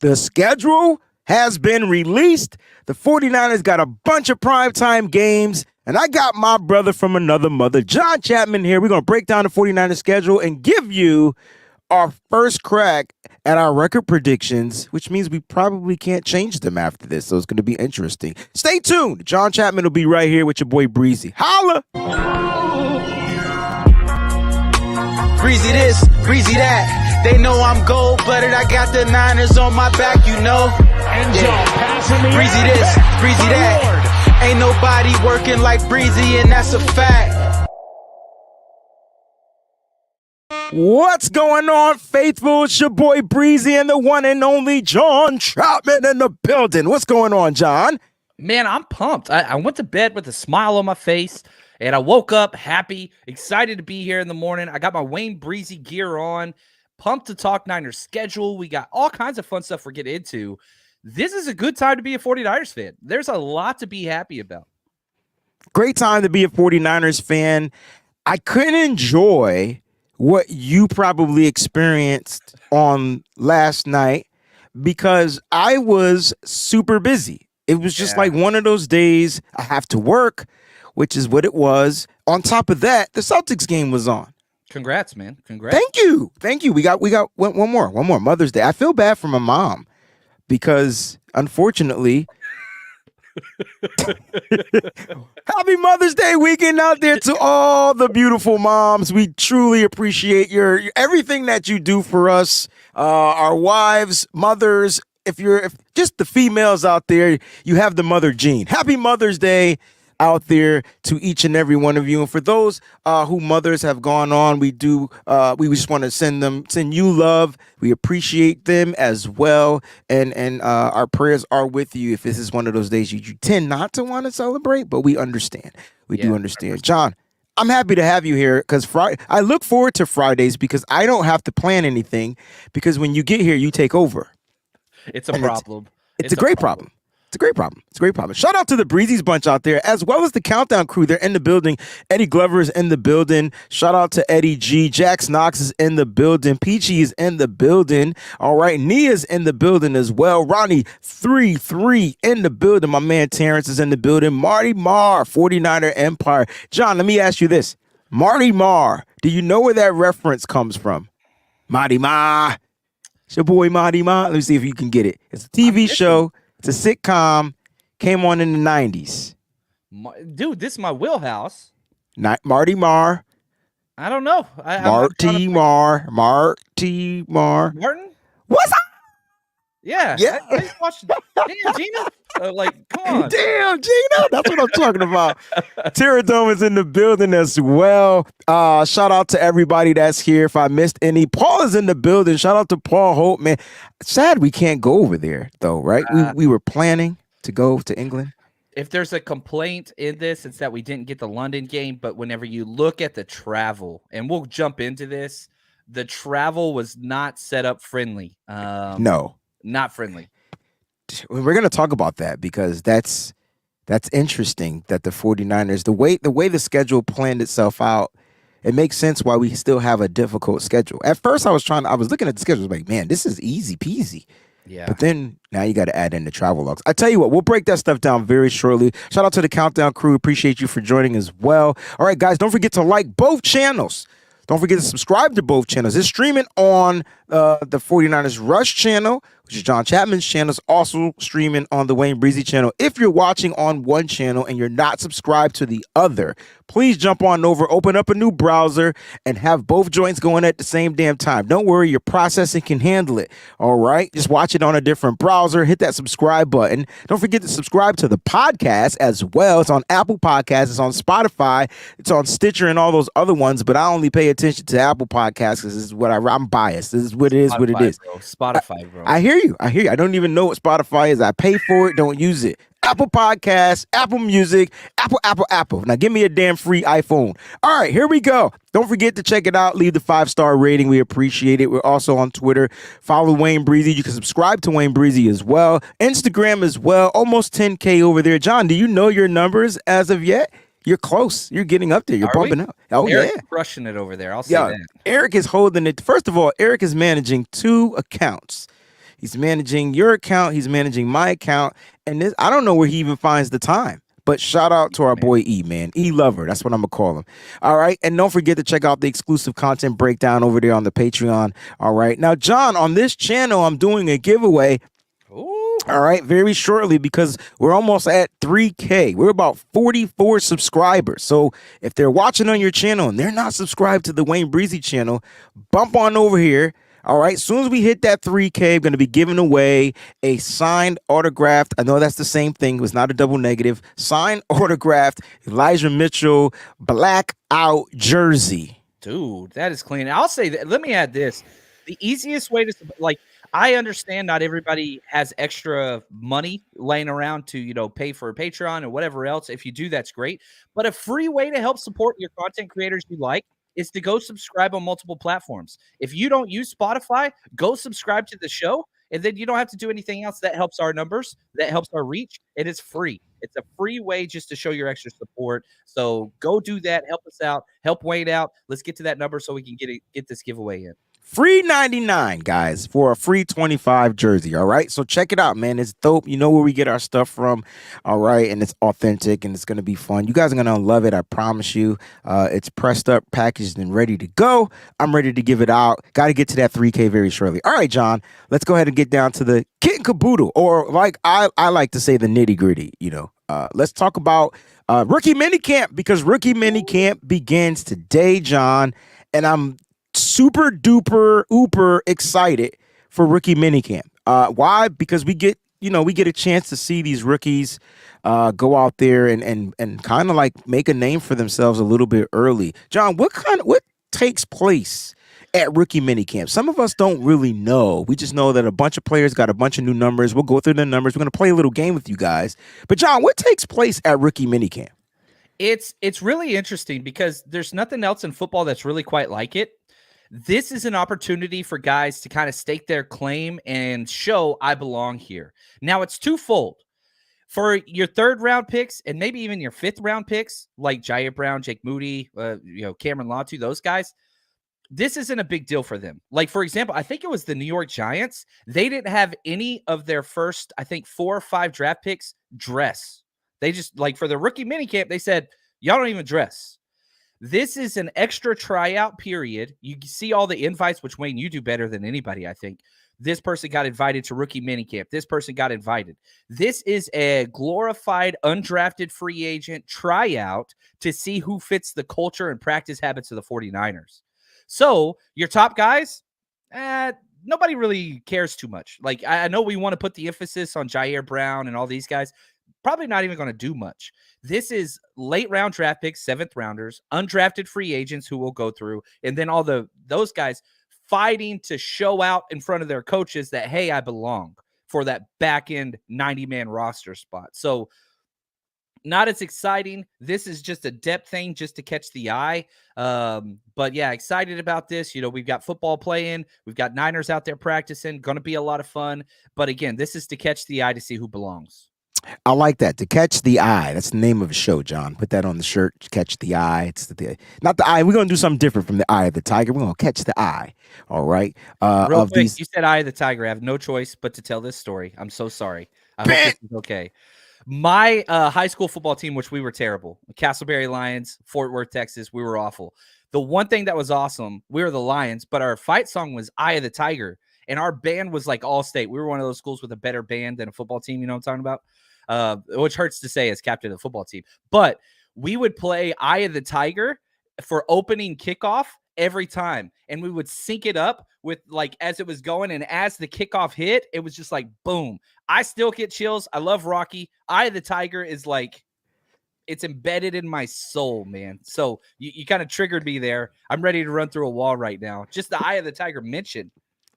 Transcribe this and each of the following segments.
The schedule has been released. The 49ers got a bunch of primetime games, and I got my brother from another mother, John Chapman, here. We're going to break down the 49ers schedule and give you our first crack at our record predictions, which means we probably can't change them after this, so it's going to be interesting. Stay tuned. John Chapman will be right here with your boy Breezy. Holla! Breezy this, breezy that. They know I'm gold-blooded. I got the Niners on my back, you know. Breezy this, breezy that. Ain't nobody working like Breezy, and that's a fact. What's going on, faithful? It's your boy Breezy and the one and only John Chapman in the building. What's going on, John? Man, I'm pumped. I went to bed with a smile on my face, and I woke up happy, excited to be here in the morning. I got my Wayne Breezy gear on, pumped to talk Niners schedule. We got all kinds of fun stuff we're getting into. This is a good time to be a 49ers fan. There's a lot to be happy about. Great time to be a 49ers fan. I couldn't enjoy what you probably experienced on last night because I was super busy. It was just like one of those days I have to work, which is what it was. On top of that, the Celtics game was on. Congrats, man. Congrats. Thank you. We got one more Mother's Day. I feel bad for my mom because unfortunately Happy Mother's Day weekend out there to all the beautiful moms. We truly appreciate your everything that you do for us, our wives, mothers. If just the females out there, you have the mother gene. Happy Mother's Day out there to each and every one of you. And for those who mothers have gone on, we just want to send you love. We appreciate them as well. And our prayers are with you if this is one of those days you tend not to want to celebrate, but we understand. We do understand. John, I'm happy to have you here because I look forward to Fridays because I don't have to plan anything because when you get here, you take over. It's a problem. It's a great problem. It's a great problem. It's a great problem. Shout out to the Breezy's bunch out there, as well as the Countdown crew. They're in the building. Eddie Glover is in the building. Shout out to Eddie G. Jax Knox is in the building. Peachy is in the building. All right. Nia's in the building as well. Ronnie 3-3 in the building. My man Terrence is in the building. Marty Marr, 49er Empire. John, let me ask you this. Marty Marr, do you know where that reference comes from? Marty Marr. It's your boy Marty Marr. Let me see if you can get it. It's a TV show. It's a sitcom, came on in the 90s. Dude, this is my wheelhouse. Marty Marr. I don't know. Marty Marr. Marty Marr. Martin? What's up? Yeah. I watched. Damn, Gina. Come on. Damn, Gina. That's what I'm talking about. Terradome is in the building as well. Shout out to everybody that's here. If I missed any, Paul is in the building. Shout out to Paul Hope, man. Sad we can't go over there, though, right? We were planning to go to England. If there's a complaint in this, it's that we didn't get the London game. But whenever you look at the travel, and we'll jump into this, the travel was not set up friendly. No. Not friendly. We're going to talk about that because that's interesting that the 49ers, the way the schedule planned itself out, it makes sense why we still have a difficult schedule. At first, I was looking at the schedule, I was like, man, this is easy peasy. Yeah. But then now you got to add in the travel logs. I tell you what, we'll break that stuff down very shortly. Shout out to the Countdown crew. Appreciate you for joining as well. All right, guys, don't forget to like both channels. Don't forget to subscribe to both channels. It's streaming on the 49ers Rush channel, which is John Chapman's channel. It's also streaming on the Wayne Breezy channel. If you're watching on one channel and you're not subscribed to the other, please jump on over, open up a new browser, and have both joints going at the same damn time. Don't worry, your processing can handle it. All right? Just watch it on a different browser. Hit that subscribe button. Don't forget to subscribe to the podcast as well. It's on Apple Podcasts. It's on Spotify. It's on Stitcher and all those other ones, but I only pay attention to Apple Podcasts because this is what I'm biased. This is what it is, what it is. Bro. Spotify, bro. I hear you. I don't even know what Spotify is. I pay for it. Don't use it. Apple Podcasts, Apple Music, Apple. Now give me a damn free iPhone. All right, here we go. Don't forget to check it out. Leave the 5-star rating. We appreciate it. We're also on Twitter. Follow Wayne Breezy. You can subscribe to Wayne Breezy as well. Instagram as well. Almost 10K over there. John, do you know your numbers as of yet? You're close. You're getting up there. You're bumping up. Oh, Eric's yeah. crushing it over there. I'll say that. Eric is holding it. First of all, Eric is managing 2 accounts. He's managing your account. He's managing my account. And this, I don't know where he even finds the time. But shout out to our boy E, man. E Lover. That's what I'm going to call him. All right. And don't forget to check out the exclusive content breakdown over there on the Patreon. All right. Now, John, on this channel, I'm doing a giveaway. Ooh. All right, very shortly, because we're almost at 3K. We're about 44 subscribers. So if they're watching on your channel and they're not subscribed to the Wayne Breezy channel, bump on over here. All right, as soon as we hit that 3K, I'm going to be giving away a signed, autographed, I know that's the same thing, it was not a double negative, signed, autographed Elijah Mitchell blackout jersey. Dude, that is clean. I'll say that. Let me add this. The easiest way to, like, I understand not everybody has extra money laying around to, pay for a Patreon or whatever else. If you do, that's great. But a free way to help support your content creators you like is to go subscribe on multiple platforms. If you don't use Spotify, go subscribe to the show, and then you don't have to do anything else. That helps our numbers, that helps our reach, and it's free. It's a free way just to show your extra support. So go do that. Help us out. Help Wayne out. Let's get to that number so we can get this giveaway in. Free 99, guys, for a free 25 jersey. All right. So check it out, man. It's dope. You know where we get our stuff from. All right. And it's authentic and it's going to be fun. You guys are going to love it. I promise you. It's pressed up, packaged, and ready to go. I'm ready to give it out. Got to get to that 3K very shortly. All right, John, let's go ahead and get down to the kit and caboodle, or like I like to say, the nitty gritty. Let's talk about rookie minicamp, because rookie minicamp begins today, John. And I'm super duper ooper excited for rookie minicamp. Why? Because we get a chance to see these rookies go out there and kind of like make a name for themselves a little bit early. John, what takes place at rookie minicamp? Some of us don't really know. We just know that a bunch of players got a bunch of new numbers. We'll go through the numbers. We're going to play a little game with you guys. But John, what takes place at rookie minicamp? It's really interesting because there's nothing else in football that's really quite like it. This is an opportunity for guys to kind of stake their claim and show I belong here. Now, it's twofold. For your third round picks and maybe even your fifth round picks, like Jair Brown, Jake Moody, Cameron Latu, those guys, this isn't a big deal for them. Like, for example, I think it was the New York Giants. They didn't have any of their first, I think, 4 or 5 draft picks dress. They just, like, for the rookie minicamp, they said, y'all don't even dress. This is an extra tryout period. You see all the invites, which, Wayne, you do better than anybody, I think. This person got invited to rookie minicamp. This person got invited. This is a glorified, undrafted free agent tryout to see who fits the culture and practice habits of the 49ers. So your top guys, nobody really cares too much. Like, I know we want to put the emphasis on Jair Brown and all these guys. Probably not even going to do much. This is late round draft picks, 7th rounders, undrafted free agents who will go through, and then all those guys fighting to show out in front of their coaches that, hey, I belong for that back end 90-man roster spot. So not as exciting. This is just a depth thing just to catch the eye. But yeah, excited about this. We've got football playing. We've got Niners out there practicing. Going to be a lot of fun. But again, this is to catch the eye to see who belongs. I like that. To catch the eye. That's the name of a show, John. Put that on the shirt. Catch the eye. It's not the eye. We're going to do something different from the eye of the tiger. We're going to catch the eye. All right. Real quick, you said eye of the tiger. I have no choice but to tell this story. I'm so sorry. I hope this is okay. My high school football team, which we were terrible, Castleberry Lions, Fort Worth, Texas, we were awful. The one thing that was awesome, we were the Lions, but our fight song was Eye of the Tiger. And our band was like all state. We were one of those schools with a better band than a football team. You know what I'm talking about? Which hurts to say as captain of the football team. But we would play Eye of the Tiger for opening kickoff every time. And we would sync it up with, like, as it was going. And as the kickoff hit, it was just like, boom. I still get chills. I love Rocky. Eye of the Tiger is like, it's embedded in my soul, man. So you kind of triggered me there. I'm ready to run through a wall right now. Just the Eye of the Tiger mention.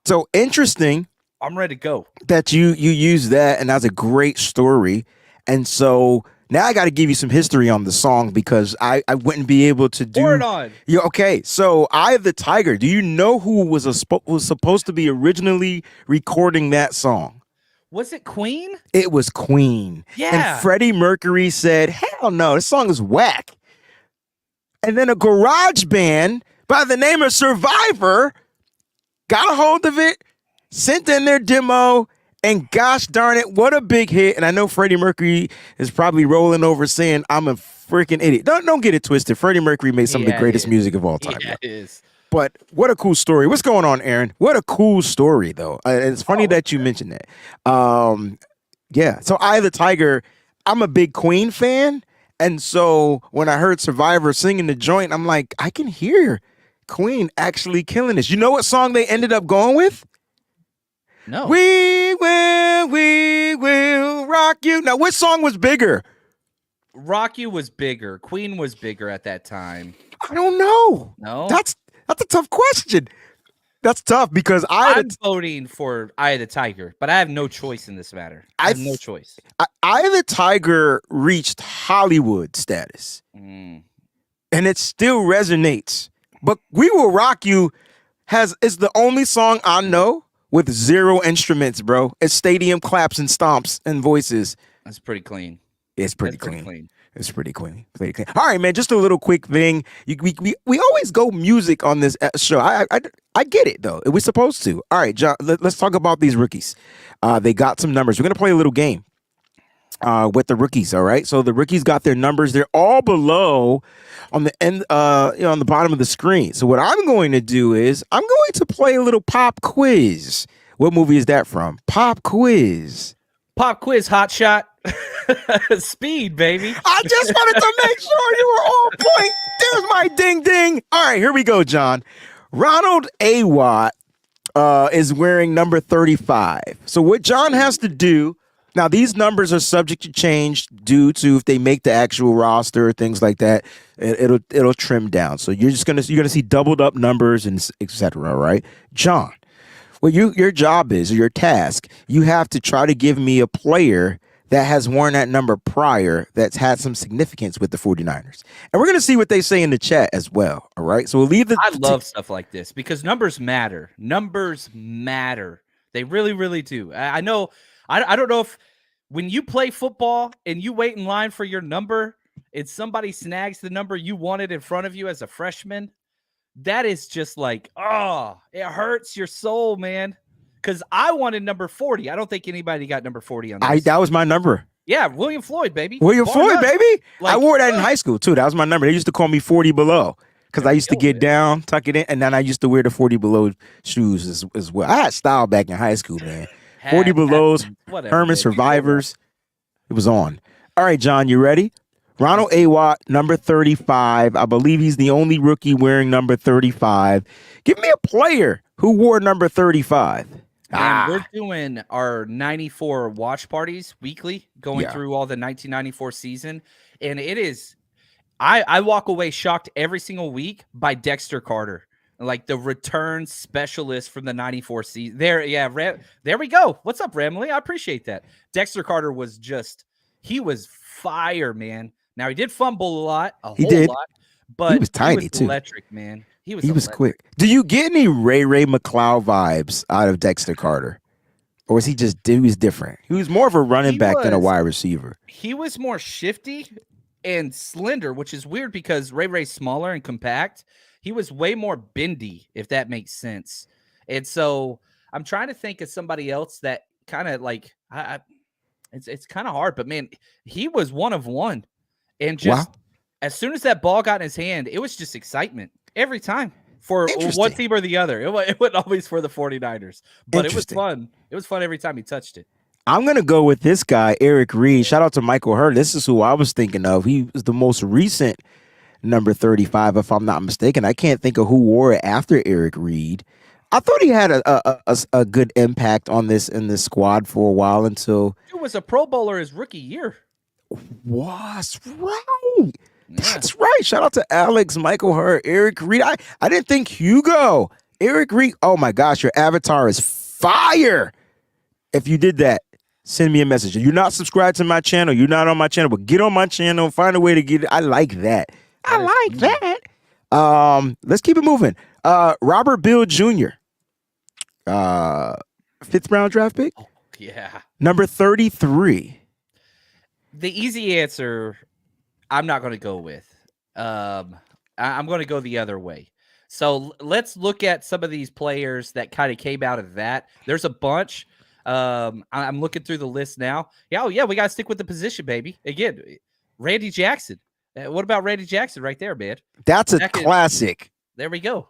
So interesting. I'm ready to go. That you use that, and that's a great story. And so now I got to give you some history on the song, because I wouldn't be able to do. Pour it on. Yeah, okay. So Eye of the Tiger. Do you know who was supposed to be originally recording that song? Was it Queen? It was Queen. Yeah. And Freddie Mercury said, "Hell no, this song is whack." And then a garage band by the name of Survivor got a hold of it, sent in their demo, and gosh darn it, what a big hit. And I know Freddie Mercury is probably rolling over saying, I'm a freaking idiot. Don't get it twisted. Freddie Mercury made some of the greatest music of all time. Yeah, it is. But what a cool story. What's going on, Aaron? What a cool story, though. It's funny that you mentioned that. Yeah. So Eye of the Tiger, I'm a big Queen fan. And so when I heard Survivor singing the joint, I'm like, I can hear Queen actually killing this. You know what song they ended up going with? No. We will rock you. Now, which song was bigger? Rock You was bigger. Queen was bigger at that time. I don't know. No? That's a tough question. That's tough because I'm voting for Eye of the Tiger, but I have no choice in this matter. I have no choice. Eye of the Tiger reached Hollywood status, and it still resonates. But We Will Rock You is the only song I know with 0 instruments, bro. It's stadium claps and stomps and voices. That's pretty clean. It's pretty clean. It's pretty clean. Pretty clean. All right, man. Just a little quick thing. We always go music on this show. I get it though. We're supposed to. All right, John. Let's talk about these rookies. They got some numbers. We're gonna play a little game with the rookies. All right. So the rookies got their numbers. They're all below on the end. On the bottom of the screen. So what I'm going to do is I'm going to play a little pop quiz. What movie is that from? Pop quiz. Pop quiz, hot shot. Speed, baby. I just wanted to make sure you were on point. There's my ding ding. All right, here we go, John. Ronald A. Watt is wearing number 35. So what John has to do, now these numbers are subject to change due to if they make the actual roster, things like that, it'll trim down. So you're gonna see doubled up numbers and etc. All right, John. Well, your job is, or your task, you have to try to give me a player that has worn that number prior that's had some significance with the 49ers. And we're going to see what they say in the chat as well, all right? So we'll leave the... I love stuff like this because numbers matter. Numbers matter. They really, really do. I know, I don't know if when you play football and you wait in line for your number and somebody snags the number you wanted in front of you as a freshman, that is just like, oh, it hurts your soul, man. Because I wanted number 40. I don't think anybody got number 40 on this. That was my number. Yeah, William Floyd, baby. William Floyd, baby. I wore that in high school, too. That was my number. They used to call me 40 below because I used to get down, tuck it in, and then I used to wear the 40 below shoes as well. I had style back in high school, man. 40 belows, Herman Survivors. It was on. All right, John, you ready? Ronald A. Watt, number 35. I believe he's the only rookie wearing number 35. Give me a player who wore number 35. And we're doing our 94 watch parties weekly, going through all the 1994 season. And it is, I walk away shocked every single week by Dexter Carter, like the return specialist from the 94 season. There we go. What's up, Ramley? I appreciate that. Dexter Carter was he was fire, man. Now, he did fumble a lot, a whole lot, but he was tiny, too. Electric, man. He was quick. Do you get any Ray McCloud vibes out of Dexter Carter? Or was he was different? He was more of a running back than a wide receiver. He was more shifty and slender, which is weird because Ray's smaller and compact. He was way more bendy, if that makes sense. And so I'm trying to think of somebody else that kind of like, it's kind of hard, but man, he was one of one. And just as soon as that ball got in his hand, it was just excitement every time for one team or the other. It wasn't always for the 49ers, but it was fun. It was fun every time he touched it. I'm going to go with this guy, Eric Reed. Shout out to Michael Hurd. This is who I was thinking of. He was the most recent number 35, if I'm not mistaken. I can't think of who wore it after Eric Reed. I thought he had a good impact on this in this squad for a while until... He was a Pro Bowler his rookie year. Was right. That's right. Shout out to Alex, Michael Hurd, Eric Reed. I didn't think Hugo. Eric Reed. Oh my gosh, your avatar is fire. If you did that, send me a message. If you're not subscribed to my channel, you're not on my channel, but get on my channel, find a way to get it. I like that. Let's keep it moving. Robert Bill Jr. 5th round draft pick. Oh, yeah. Number 33. The easy answer, I'm not going to go with. I'm going to go the other way. So let's look at some of these players that kind of came out of that. There's a bunch. I'm looking through the list now. Yeah, oh yeah, we got to stick with the position, baby. Again, Randy Jackson. What about Randy Jackson right there, man? That's a classic. There we go.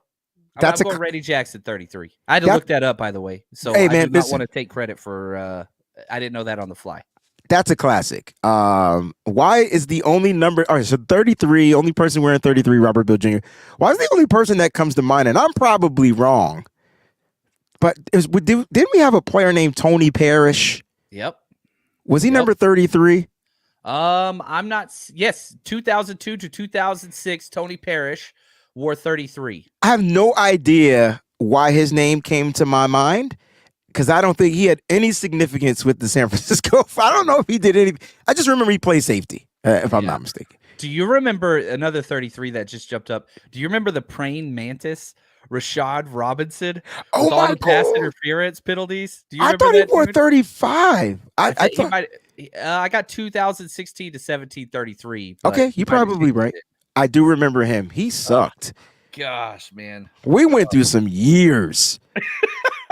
That's I'm going Randy Jackson 33. I had to look that up, by the way. So hey, I man, do not want to take credit for I didn't know that on the fly. That's a classic. Why is the only number? All right, so 33, only person wearing 33, Robert Bill Jr. Why is the only person that comes to mind? And I'm probably wrong, but didn't we have a player named Tony Parrish? Yep. Was he number 33? I'm not. Yes, 2002 to 2006, Tony Parrish wore 33. I have no idea why his name came to my mind, because I don't think he had any significance with the San Francisco. I don't know if he did anything. I just remember he played safety, if I'm not mistaken. Do you remember another 33 that just jumped up? Do you remember the praying mantis, Rashad Robinson? Oh, my God. Pass interference penalties. Do you I remember thought he that, wore dude? 35. I thought I got 2016 to 17, 33. Okay, you're probably right. I do remember him. He sucked. Gosh, man. We went through some years.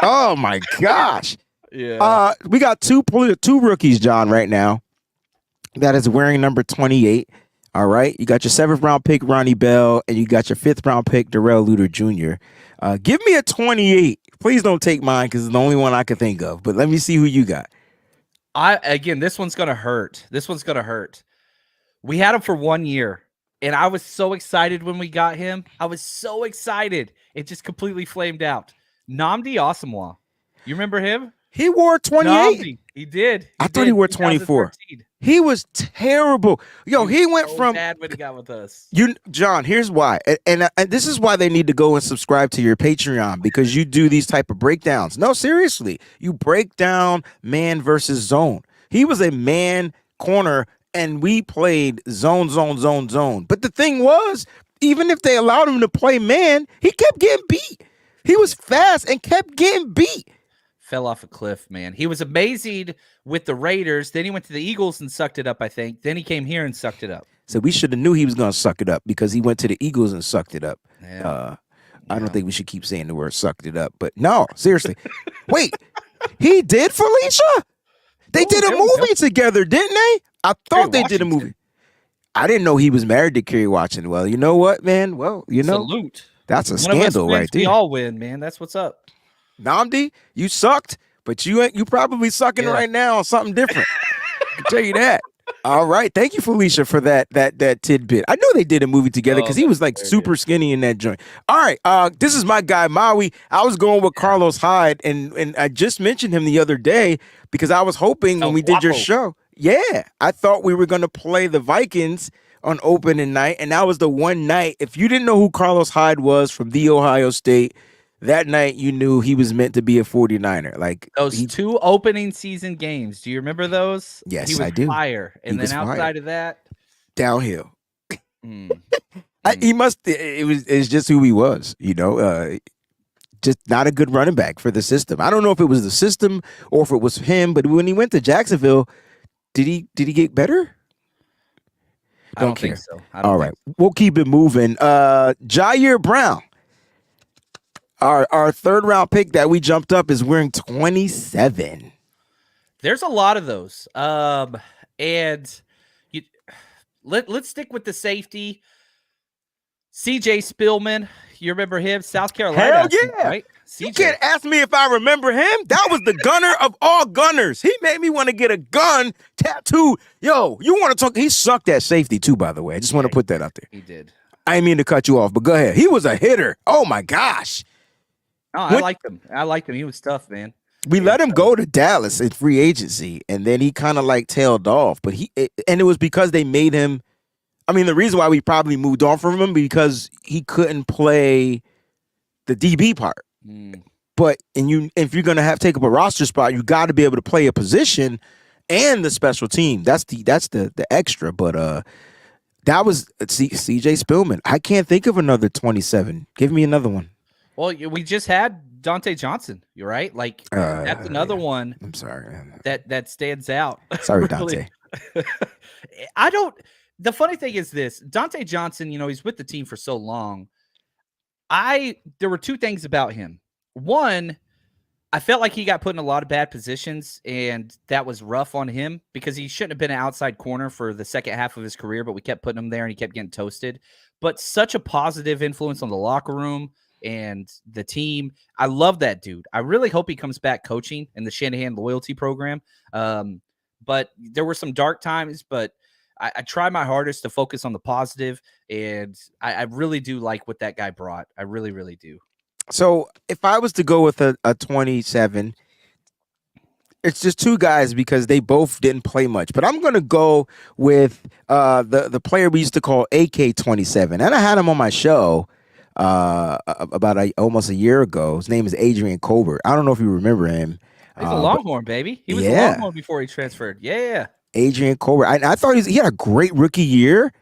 Oh my gosh. Yeah. We got two rookies, John, right now. That is wearing number 28. All right. You got your 7th round pick, Ronnie Bell, and you got your 5th round pick, Darrell Luter Jr. Give me a 28. Please don't take mine, because it's the only one I can think of. But let me see who you got. This one's gonna hurt. We had him for 1 year, and I was so excited when we got him. I was so excited. It just completely flamed out. Nnamdi Asomugha. You remember him? He wore 28. Nnamdi. He did. I thought he wore 24. He was terrible. Yo, he went so from bad when he got with us. John, here's why. And this is why they need to go and subscribe to your Patreon, because you do these type of breakdowns. No, seriously. You break down man versus zone. He was a man corner, and we played zone. But the thing was, even if they allowed him to play man, he kept getting beat. He was fast and kept getting beat. Fell off a cliff, man. He was amazing with the Raiders. Then he went to the Eagles and sucked it up, I think. Then he came here and sucked it up. So we should have knew he was going to suck it up, because he went to the Eagles and sucked it up. Yeah. I don't think we should keep saying the word sucked it up. But no, seriously. Wait, he did, Felicia? They did a movie together, didn't they? I thought they did a movie. I didn't know he was married to Kerry Washington. Well, you know what, man? Well, salute. That's a scandal right there. We all win, man. That's what's up. Nnamdi, you sucked, but you probably sucking right now on something different. I can tell you that. All right. Thank you, Felicia, for that tidbit. I know they did a movie together, because he was like super skinny in that joint. All right. This is my guy, Maui. I was going with Carlos Hyde, and I just mentioned him the other day because I was hoping when we did your show. Yeah. I thought we were going to play the Vikings on opening night, and that was the one night. If you didn't know who Carlos Hyde was from The Ohio State, that night you knew he was meant to be a 49er. Like those 2 opening season games. Do you remember those? Yes, I do. Fire. And then outside of that, downhill. He must. It's just who he was. Just not a good running back for the system. I don't know if it was the system or if it was him. But when he went to Jacksonville, did he get better? I don't think so. All right, we'll keep it moving. Jair Brown. Our 3rd round pick that we jumped up is wearing 27. There's a lot of those. And let's stick with the safety. CJ Spillman. You remember him? South Carolina. Hell yeah. Right? CJ. You can't ask me if I remember him. That was the gunner of all gunners. He made me want to get a gun tattooed. Yo, you want to talk? He sucked at safety too, by the way. I just want to put that out there. He did. I didn't mean to cut you off, but go ahead. He was a hitter. Oh, my gosh. Oh, I liked him. He was tough, man. We let him go to Dallas in free agency, and then he kind of like tailed off. But it was because they made him. I mean, the reason why we probably moved on from him because he couldn't play the DB part. But if you're gonna take up a roster spot, you got to be able to play a position and the special team. That's the extra. But that was CJ Spillman. I can't think of another 27. Give me another one. Well, we just had Dante Johnson. You're right. Like that's another one. I'm sorry. That stands out. Sorry, Dante. The funny thing is this: Dante Johnson. He's with the team for so long. There were two things about him. One, I felt like he got put in a lot of bad positions, and that was rough on him because he shouldn't have been an outside corner for the second half of his career, but we kept putting him there and he kept getting toasted. But such a positive influence on the locker room and the team. I love that dude. I really hope he comes back coaching in the Shanahan loyalty program. But there were some dark times, but I try my hardest to focus on the positive, and I really do like what that guy brought. I really, really do. So if I was to go with a 27, it's just two guys because they both didn't play much. But I'm gonna go with the player we used to call AK-27, and I had him on my show about almost a year ago. His name is Adrian Colbert. I don't know if you remember him. He's a Longhorn, baby. He was a Longhorn before he transferred. Yeah. Adrian Colbert. I thought he had a great rookie year,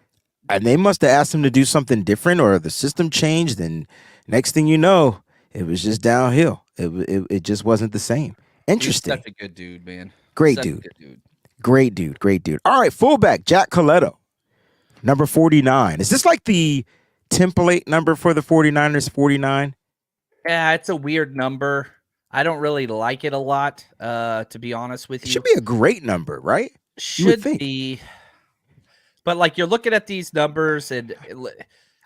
and they must have asked him to do something different, or the system changed, and next thing you know, it was just downhill. It just wasn't the same. Interesting. He's such a good dude, man. Great Such a dude. good dude. Great dude. Great dude. All right, fullback Jack Coletto, number 49. Is this like the template number for the 49ers? 49. Yeah, it's a weird number. I don't really like it a lot, to be honest with It you. should be a great number, right? Should be. But like you're looking at these numbers, and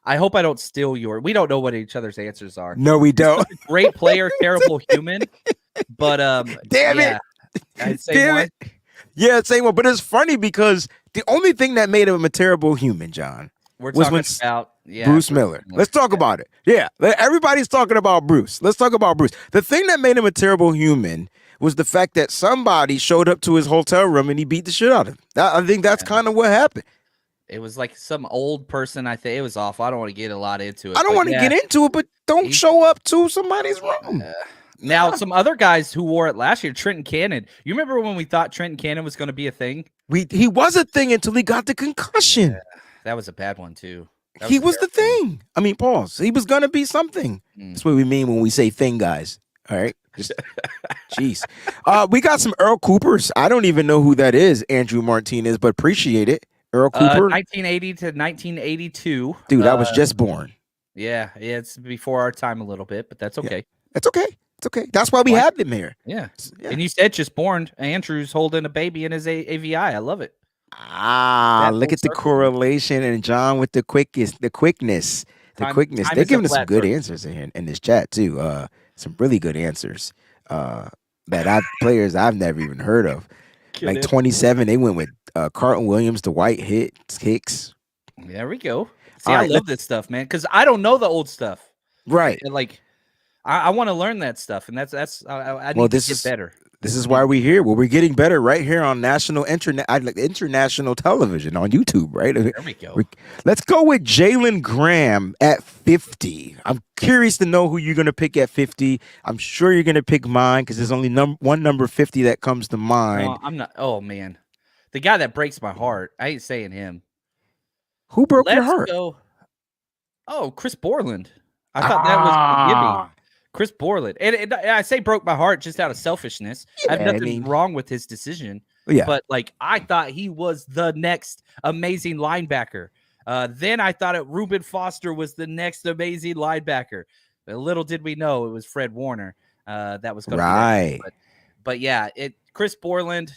I hope I don't steal your. We don't know what each other's answers are. No, we don't. Great player, terrible human. But Damn yeah, it. I'd say Damn one. it. Yeah, same one. But it's funny because the only thing that made him a terrible human, John, We're was talking when about Bruce Miller. Let's talk about it. Yeah, everybody's talking about Bruce. Let's talk about Bruce. The thing that made him a terrible human was the fact that somebody showed up to his hotel room and he beat the shit out of him. I think that's kind of what happened. It was like some old person. I think it was awful. I don't want to get a lot into it. I don't want to get into it, but don't show up to somebody's room. Now, some other guys who wore it last year, Trenton Cannon. You remember when we thought Trenton Cannon was going to be a thing? He was a thing until he got the concussion. Yeah, that was a bad one too. He was the thing. I mean, pause. He was gonna be something. That's what we mean when we say thing, guys. All right. Jeez. We got some Earl Coopers. I don't even know who that is, Andrew Martinez, but appreciate it. Earl Cooper. 1980 to 1982. Dude, I was just born. Yeah, it's before our time a little bit, but that's okay. Yeah. That's okay. It's okay. That's why we had them here. Yeah. And you said just born. Andrew's holding a baby in his AVI. I love it. Look at the correlation, and John with the quickness. They're giving us some good answers in this chat too. Some really good answers. That players I've never even heard of. Like 27, they went with Carlton Williams, Dwight Hicks. There we go. See, I love this stuff, man, because I don't know the old stuff. Right. And like, I want to learn that stuff, and I need to get better. This is why we're here. Well, we're getting better right here on international television on YouTube, right? There we go. Let's go with Jalen Graham at 50. I'm curious to know who you're going to pick at 50. I'm sure you're going to pick mine because there's only one number 50 that comes to mind. No, I'm not. Oh, man. The guy that breaks my heart. I ain't saying him. Who broke your heart? Oh, Chris Borland. I thought that was Gibby. Chris Borland. And I say broke my heart just out of selfishness. I have nothing wrong with his decision. Yeah. But, like, I thought he was the next amazing linebacker. Then I thought Reuben Foster was the next amazing linebacker. But little did we know it was Fred Warner that was going to be that. But yeah, Chris Borland.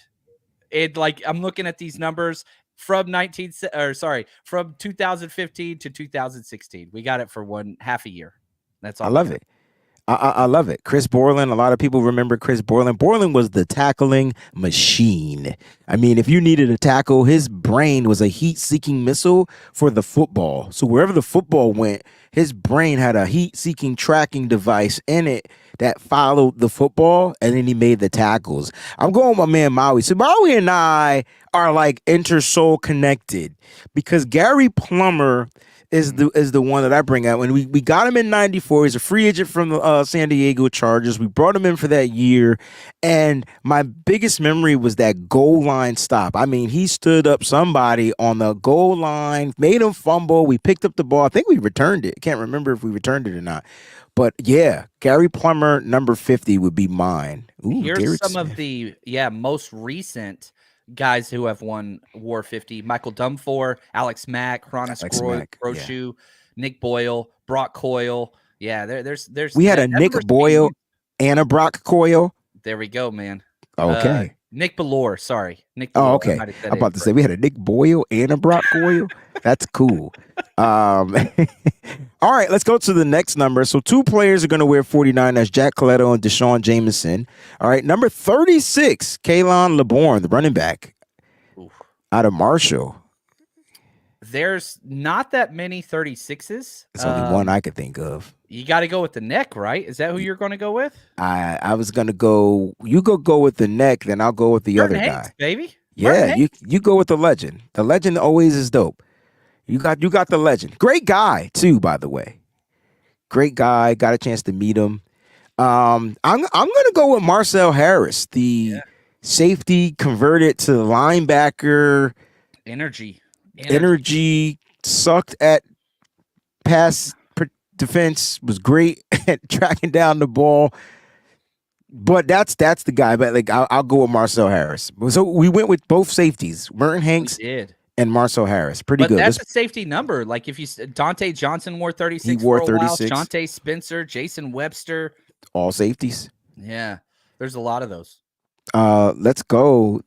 I'm looking at these numbers from 2015 to 2016. We got it for half a year. That's all. I love it. I love it. Chris Borland. A lot of people remember Chris Borland. Borland was the tackling machine. I mean, if you needed a tackle, his brain was a heat-seeking missile for the football. So wherever the football went, his brain had a heat-seeking tracking device in it that followed the football, and then he made the tackles. I'm going with my man Maui. So Maui and I are like inter-soul connected because Gary Plummer is the one that I bring out. When we got him in 94, he's a free agent from the San Diego Chargers. We brought him in for that year, and my biggest memory was that goal line stop. I mean, he stood up somebody on the goal line, made him fumble. We picked up the ball. I think we returned it. I can't remember if we returned it or not. But yeah, Gary Plummer, number 50 would be mine. Ooh, here's Derek some Smith. of the most recent guys who have won War 50: Michael Dumfor, Alex Mack, Hronis Grosjew, Nick Boyle, Brock Coyle, Yeah, there's We had that a Nick number's Boyle being- and a Brock Coyle. There we go, man. Okay. Nick Ballore, sorry. Nick Oh, Ballore. okay. I might have said I'm it about to say we had a Nick Boyle and a Brock Coyle. That's cool. All right, let's go to the next number. So 2 players are going to wear 49. That's Jack Coletto and Deshaun Jameson. All right, number 36, Kaylon LeBourne, the running back Oof. out of Marshall. There's not that many 36s. It's only one I could think of. You got to go with the neck, right? Is that who you're going to go with? I was going to go. You go with the neck, then I'll go with the Jordan other Hayes, guy. baby. Yeah, you go with the legend. The legend always is dope. You got the legend. Great guy too, by the way. Great guy. Got a chance to meet him. I'm gonna go with Marcel Harris, the safety converted to linebacker. Energy sucked at pass defense. Was great at tracking down the ball. But that's the guy. But like I'll go with Marcel Harris. So we went with both safeties, Merton Hanks and Marcel Harris. Pretty good. That's a safety number. Like if you Dante Johnson wore 36. He wore for a 36. While. Shante Spencer, Jason Webster, all safeties. Yeah, there's a lot of those. Let's go.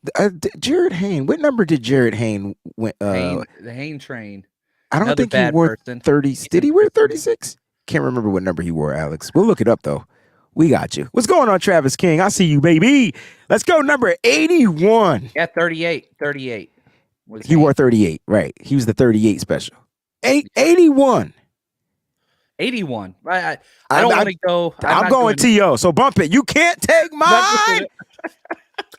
Jared Hayne. What number did Jared Hayne went? The Hayne train. I don't think he wore 30. Did he wear 36? Can't remember what number he wore, Alex. We'll look it up though. We got you. What's going on, Travis King? I see you, baby. Let's go. Number 81. Yeah, 38. 38. He wore 38, right? He was the 38 special. 81. 81. I don't want to go. I'm going TO, so bump it. You can't take mine.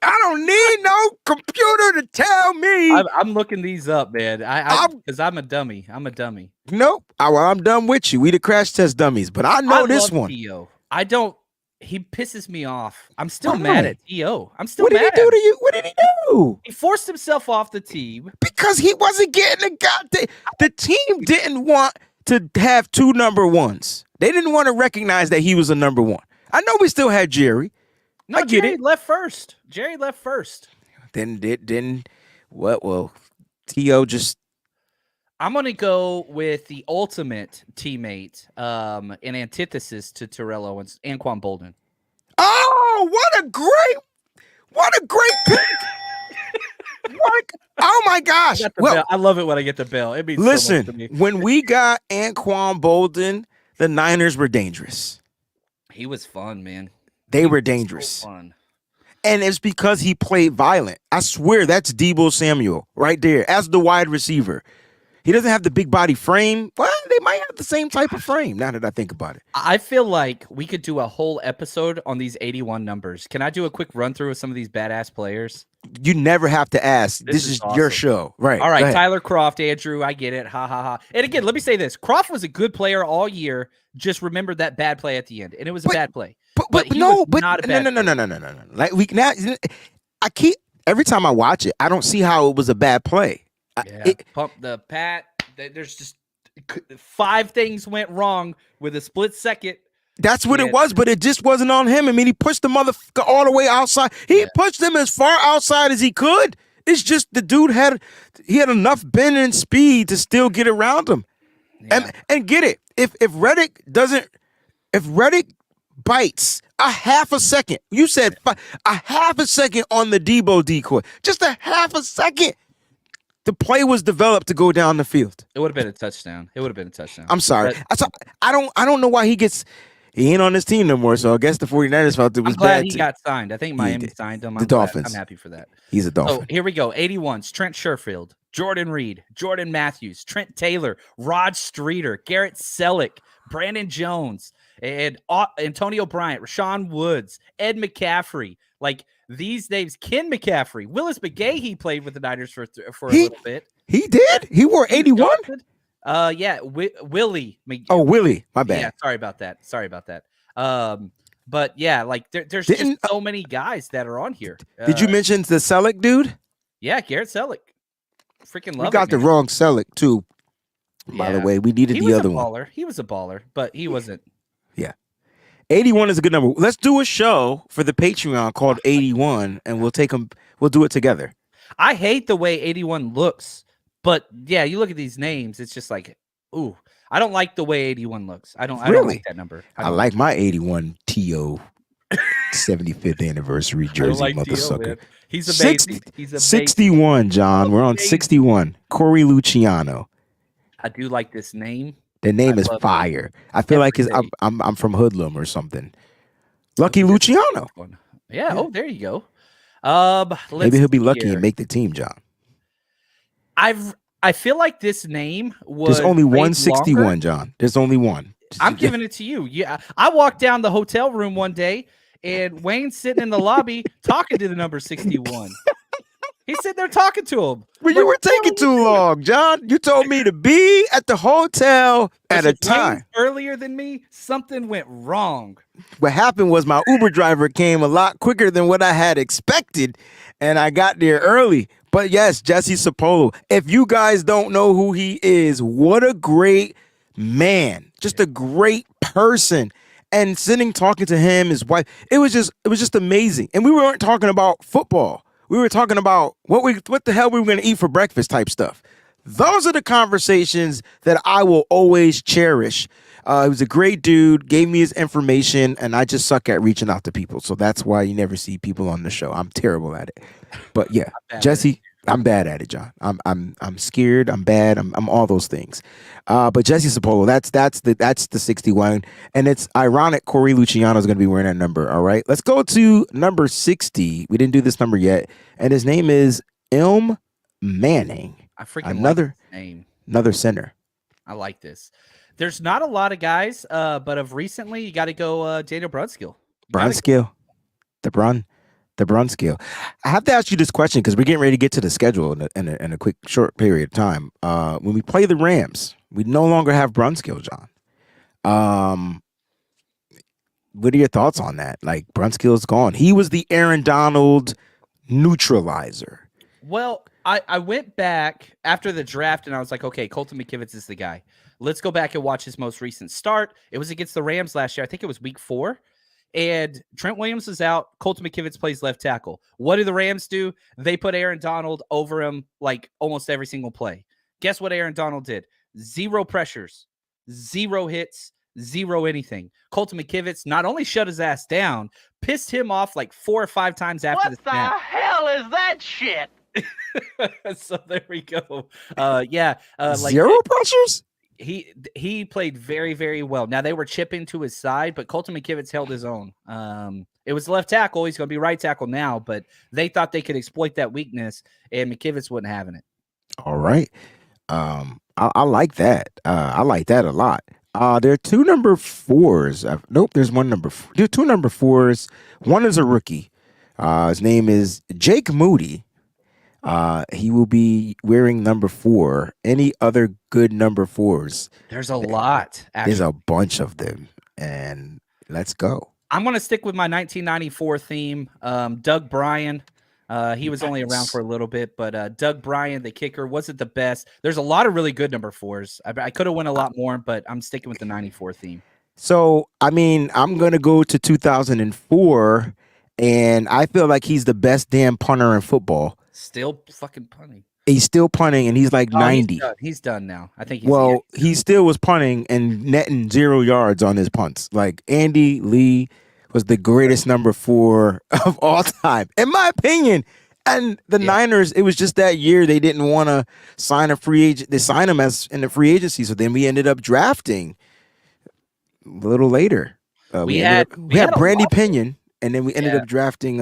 I don't need no computer to tell me. I'm looking these up, man. Because I'm a dummy. I'm a dummy. Nope. I'm done with you. We the crash test dummies, but I know this one. T.O. I don't. He pisses me off. I'm still mad at T.O. I'm still mad. What did he do to you? What did he do? He forced himself off the team. Because he wasn't getting the goddamn. The team didn't want to have 2 number ones. They didn't want to recognize that he was a number 1. I know we still had Jerry. No, I get Jerry it. left first. Jerry left first. Then what? Well, T.O. just. I'm gonna go with the ultimate teammate, in antithesis to Terrell Owens, Anquan Bolden. Oh, what a great pick! Oh my gosh! I love it when I get the bell. It means listen, so much to me. When we got Anquan Bolden, the Niners were dangerous. He was fun, man. They were dangerous. So fun. And it's because he played violent. I swear that's Deebo Samuel right there as the wide receiver. He doesn't have the big body frame. Well, they might have the same type of frame now that I think about it. I feel like we could do a whole episode on these 81 numbers. Can I do a quick run through of some of these badass players? You never have to ask. This is awesome. your show. Right. All right, Tyler Croft, Andrew, I get it. Ha, ha, ha. And again, let me say this. Croft was a good player all year. Just remember that bad play at the end. And it was a bad play. No. Like I keep every time I watch it, I don't see how it was a bad play. Pump the pat. There's just 5 things went wrong with a split second. That's what it was, but it just wasn't on him. I mean, he pushed the motherfucker all the way outside. He pushed him as far outside as he could. It's just the dude had enough bend and speed to still get around him. Yeah. And get it. If Reddick bites a half a second, you said a half a second on the Deebo decoy, just a half a second. The play was developed to go down the field. It would have been a touchdown. I'm sorry. I don't know why he ain't on this team no more. So I guess the 49ers felt it was I'm glad bad. He got signed. I think Miami signed him. The Dolphins. I'm happy for that. He's a Dolphin. So here we go. 81s, Trent Sherfield, Jordan Reed, Jordan Matthews, Trent Taylor, Rod Streeter, Garrett Selleck, Brandon Jones, and Antonio Bryant, Rashawn Woods, Ed McCaffrey. Like these names, Ken McCaffrey, Willis McGahee played with the Niners for a little bit. He did? He wore 81? Willie. Oh, Willie. My bad. Yeah, sorry about that. But yeah, like there's just so many guys that are on here. Did you mention the Selleck dude? Yeah, Garrett Selleck. Freaking love it. We got the wrong Selleck too. By the way, we needed the other one. He was a baller, but he wasn't. Yeah. 81 is a good number. Let's do a show for the Patreon called 81, and we'll do it together. I hate the way 81 looks, but yeah, you look at these names, it's just like, ooh. I don't like the way 81 looks. I don't like Really? that number. I like my 81 TO 75th anniversary I don't jersey, like T.O., motherfucker. man. He's amazing. He's amazing. 61, John. We're on Amazing. 61. Corey Luciano. I do like this name. The name is love it. fire. I feel like Every day. I'm from Hoodlum or something. Lucky Luciano. Yeah. Oh, there you go. Maybe he'll be see lucky here. and make the team, John. I feel like this name was There's only played 161, longer. John. There's only one. I'm giving it to you. Yeah, I walked down the hotel room one day, and Wayne's sitting in the lobby talking to the number 61. He's sitting there talking to him. Well, you were taking too long, John. You told me to be at the hotel at a time. Earlier than me, something went wrong. What happened was my Uber driver came a lot quicker than what I had expected, and I got there early. But yes, Jesse Sapolo. If you guys don't know who he is, what a great man. Just a great person. And sitting talking to him, his wife, it was just amazing. And we weren't talking about football. We were talking about what the hell we were going to eat for breakfast type stuff. Those are the conversations that I will always cherish. He was a great dude, gave me his information, and I just suck at reaching out to people. So that's why you never see people on the show. I'm terrible at it. But yeah, Jesse, I'm bad at it, John. I'm scared. I'm bad. I'm all those things. But Jesse Sapolo, that's the 61, and it's ironic. Corey Luciano is going to be wearing that number. All right, let's go to number 60. We didn't do this number yet, and his name is Ilm Manning. I freaking another like his name. Another center. I like this. There's not a lot of guys, but of recently, you got to go Daniel Brunskill. Brunskill, the Brunskill. I have to ask you this question because we're getting ready to get to the schedule in a quick short period of time. When we play the Rams, we no longer have Brunskill, John. What are your thoughts on that? Like, Brunskill's gone. He was the Aaron Donald neutralizer. Well, I went back after the draft and I was like, okay, Colton McKivitz is the guy. Let's go back and watch his most recent start. It was against the Rams last year. I think it was week 4. And Trent Williams is out. Colton McKivitz plays left tackle. What do the Rams do? They put Aaron Donald over him like almost every single play. Guess what Aaron Donald did? 0 pressures, 0 hits, 0 anything. Colton McKivitz not only shut his ass down, pissed him off like 4 or 5 times after the snap. What the hell is that shit? So there we go. Like 0 pressures? He played very, very well. Now they were chipping to his side, but Colton McKivitz held his own. It was left tackle. He's going to be right tackle now, but they thought they could exploit that weakness, and McKivitz wasn't having it. All right. I like that. I like that a lot. There are 2 number 4s. Nope, there's one number. There are 2 number 4s. One is a rookie. His name is Jake Moody. He will be wearing number 4. Any other good number 4s? There's a lot. Actually. There's a bunch of them, and let's go. I'm going to stick with my 1994 theme. Doug Bryan. He was only around for a little bit, but Doug Bryan, the kicker, wasn't the best. There's a lot of really good number 4s. I could have won a lot more, but I'm sticking with the 94 theme. So, I mean, I'm going to go to 2004, and I feel like he's the best damn punter in football. Still fucking punting. He's still punting, and he's like 90. He's done now. I think he still was punting and netting 0 yards on his punts. Like, Andy Lee was the greatest number 4 of all time, in my opinion. And the Niners, it was just that year they didn't want to sign a free agent. They signed him as in the free agency, so then we ended up drafting a little later. We had Brandy Pinion, and then we ended up drafting.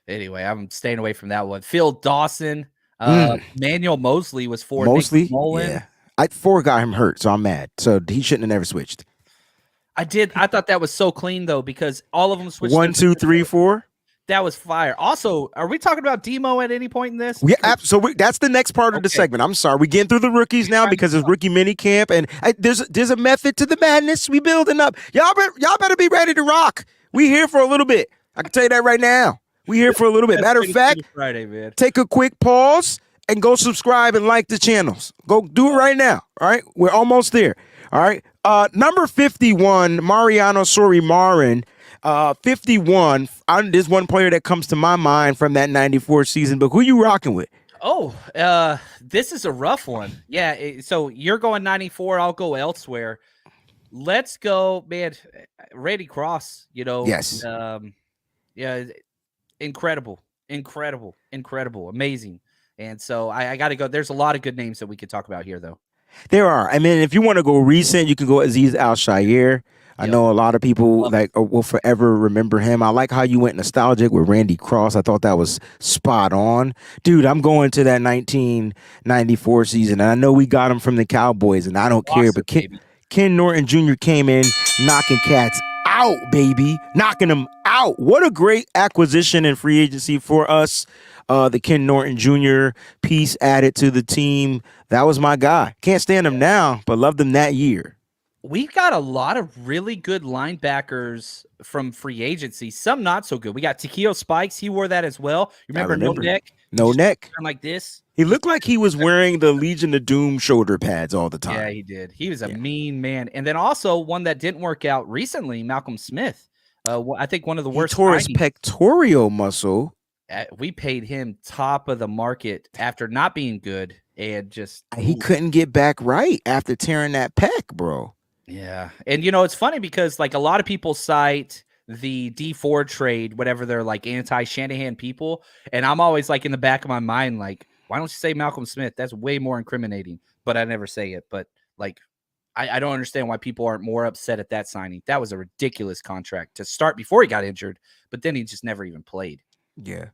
Anyway, I'm staying away from that one. Phil Dawson, Manuel Mosley was 4. Mosley, Nick Mullen. 4 got him hurt, so I'm mad. So he shouldn't have never switched. I thought that was so clean though, because all of them switched. 1, 2, 3, 4. That was fire. Also, are we talking about Demo at any point in this? Yeah, so that's the next part of the segment. I'm sorry, we're getting through the rookies now because it's rookie mini camp, and there's a method to the madness. We building up. Y'all better be ready to rock. We here for a little bit. I can tell you that right now. We here for a little bit. Matter of fact, Friday, man. Take a quick pause and go subscribe and like the channels. Go do it right now. All right, we're almost there. All right. Number 51, Mariano Sori-Marin. 51. There's one player that comes to my mind from that 94 season, but who you rocking with? Oh, this is a rough one. Yeah, so you're going 94. I'll go elsewhere. Let's go, man. Randy Cross. Yes. Yeah, incredible, amazing. And so I got to go. There's a lot of good names that we could talk about here, though. There are. I mean, if you want to go recent, you can go Aziz Al-Shaair. I Yep. know a lot of people Love will forever remember him. I like how you went nostalgic with Randy Cross. I thought that was spot on. Dude, I'm going to that 1994 season, and I know we got him from the Cowboys, and I don't care, but baby. Ken Norton Jr. came in knocking cats out, baby. Knocking them out. What a great acquisition and free agency for us. The Ken Norton Jr. piece added to the team. That was my guy. Can't stand him now, but loved him that year. We've got a lot of really good linebackers from free agency. Some not so good. We got Takeo Spikes. He wore that as well. You remember no neck? No neck. Like this. He looked like he was wearing the Legion of Doom shoulder pads all the time. Yeah, he did. He was a mean man. And then also one that didn't work out recently, Malcolm Smith. I think one of the worst. He tore his pectoral muscle. We paid him top of the market after not being good and just he couldn't get back right after tearing that pec, bro. Yeah. And it's funny because like a lot of people cite the D4 trade, whatever they're like anti-Shanahan people. And I'm always like in the back of my mind, like, why don't you say Malcolm Smith? That's way more incriminating. But I never say it. But like, I don't understand why people aren't more upset at that signing. That was a ridiculous contract to start before he got injured, but then he just never even played. Yeah.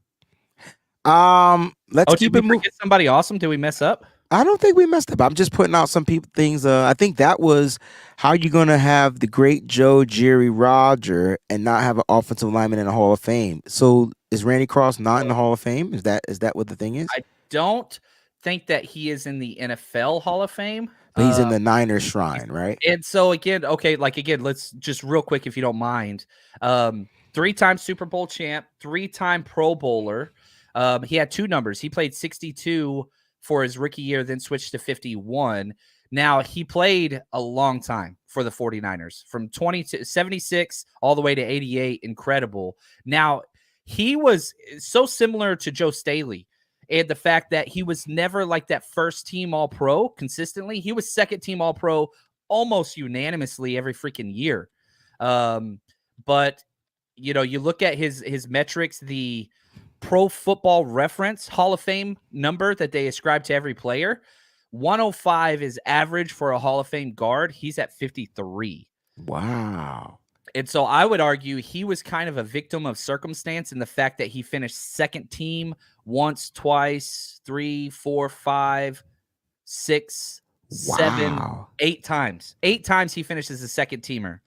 Let's keep it moving. Get somebody awesome. Did we mess up? I don't think we messed up. I'm just putting out some things. I think that was how you're going to have the great Joe Jerry Roger and not have an offensive lineman in the Hall of Fame. So is Randy Cross not in the Hall of Fame? Is that what the thing is? I don't think that he is in the NFL Hall of Fame. But he's in the Niners shrine, right? And so again, let's just real quick, if you don't mind. 3-time Super Bowl champ, 3-time Pro Bowler. He had 2 numbers. He played 62 for his rookie year, then switched to 51. Now, he played a long time for the 49ers, from 76 all the way to 88. Incredible. Now, he was so similar to Joe Staley, and the fact that he was never like that first team All-Pro consistently. He was second team All-Pro almost unanimously every freaking year. But, you look at his metrics, the Pro Football Reference Hall of Fame number that they ascribe to every player, 105 is average for a Hall of Fame guard. He's at 53. Wow. And so I would argue he was kind of a victim of circumstance in the fact that he finished second team once, twice, 3, 4, 5, 6, 7, 8 times. 8 times he finishes a second teamer.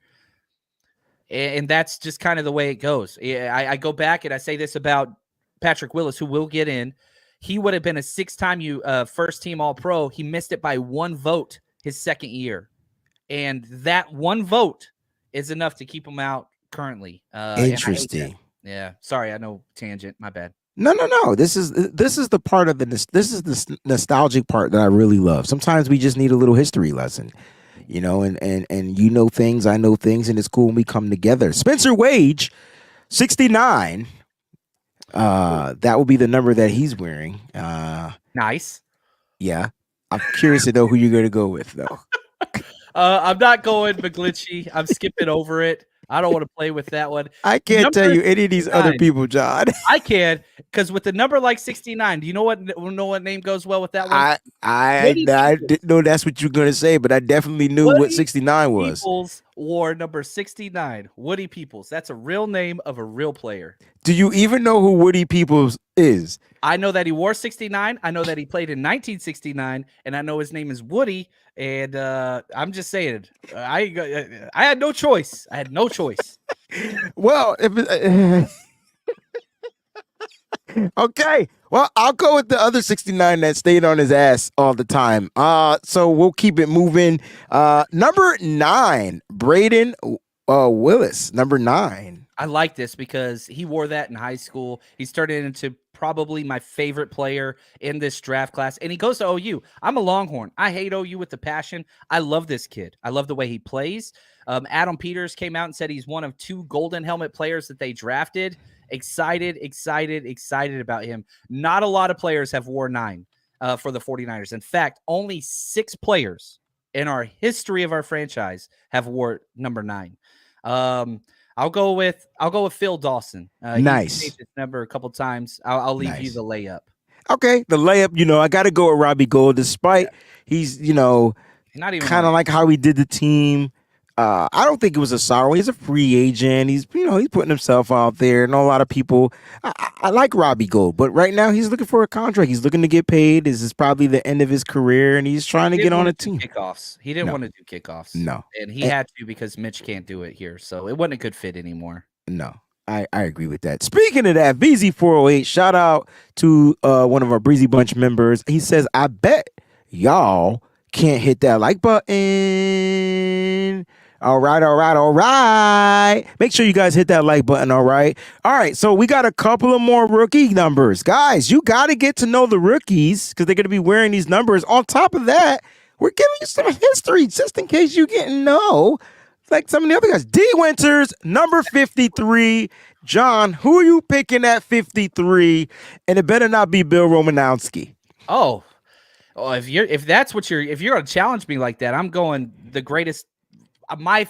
And that's just kind of the way it goes. I go back and I say this about Patrick Willis, who will get in. He would have been a 6-time first team All-Pro. He missed it by 1 vote his second year. And that 1 vote is enough to keep him out currently. Interesting. Yeah. Sorry, I know, tangent. My bad. No. This is the part of this is the nostalgic part that I really love. Sometimes we just need a little history lesson, and things, I know things, and it's cool when we come together. Spencer Wage, 69. That will be the number that he's wearing. Nice. Yeah. I'm curious to know who you're going to go with, though. I'm not going McGlinchey. I'm skipping over it. I don't want to play with that one. I can't tell you any of these other people, John. I can, because with the number like 69, do you know what name goes well with that one? I didn't know that's what you're going to say, but I definitely knew what 69 was. Peoples wore number 69. Woody Peoples. That's a real name of a real player. Do you even know who Woody Peoples is? I know that he wore 69. I know that he played in 1969, and I know his name is Woody. And I'm just saying, I had no choice. I had no choice. Well, okay. Well, I'll go with the other 69 that stayed on his ass all the time. So we'll keep it moving. Number 9, Braden Willis. Number 9. I like this because he wore that in high school. He's turned into probably my favorite player in this draft class. And he goes to OU. I'm a Longhorn. I hate OU with the passion. I love this kid. I love the way he plays. Adam Peters came out and said he's one of 2 golden helmet players that they drafted. Excited about him. Not a lot of players have wore 9 for the 49ers. In fact, only 6 players in our history of our franchise have wore number 9. I'll go with Phil Dawson. Nice. He's changed his number a couple times. I'll leave you the layup. Okay, the layup. I got to go with Robbie Gould, despite he's Not even kind of like how he did the team. I don't think it was a sorrow. He's a free agent. He's he's putting himself out there. And a lot of people. I like Robbie Gould, but right now he's looking for a contract. He's looking to get paid. This is probably the end of his career, and he's trying to get on a team. Kickoffs. He didn't want to do kickoffs. No, and he had to because Mitch can't do it here, so it wasn't a good fit anymore. No. I agree with that. Speaking of that, VZ408, shout out to one of our Breezy Bunch members. He says, I bet y'all can't hit that like button. All right. Make sure you guys hit that like button, all right? All right, so we got a couple of more rookie numbers. Guys, you got to get to know the rookies because they're going to be wearing these numbers. On top of that, we're giving you some history just in case you didn't know. Like some of the other guys. D. Winters, number 53. John, who are you picking at 53? And it better not be Bill Romanowski. Oh, if that's what if you're gonna challenge me like that, I'm going the greatest. I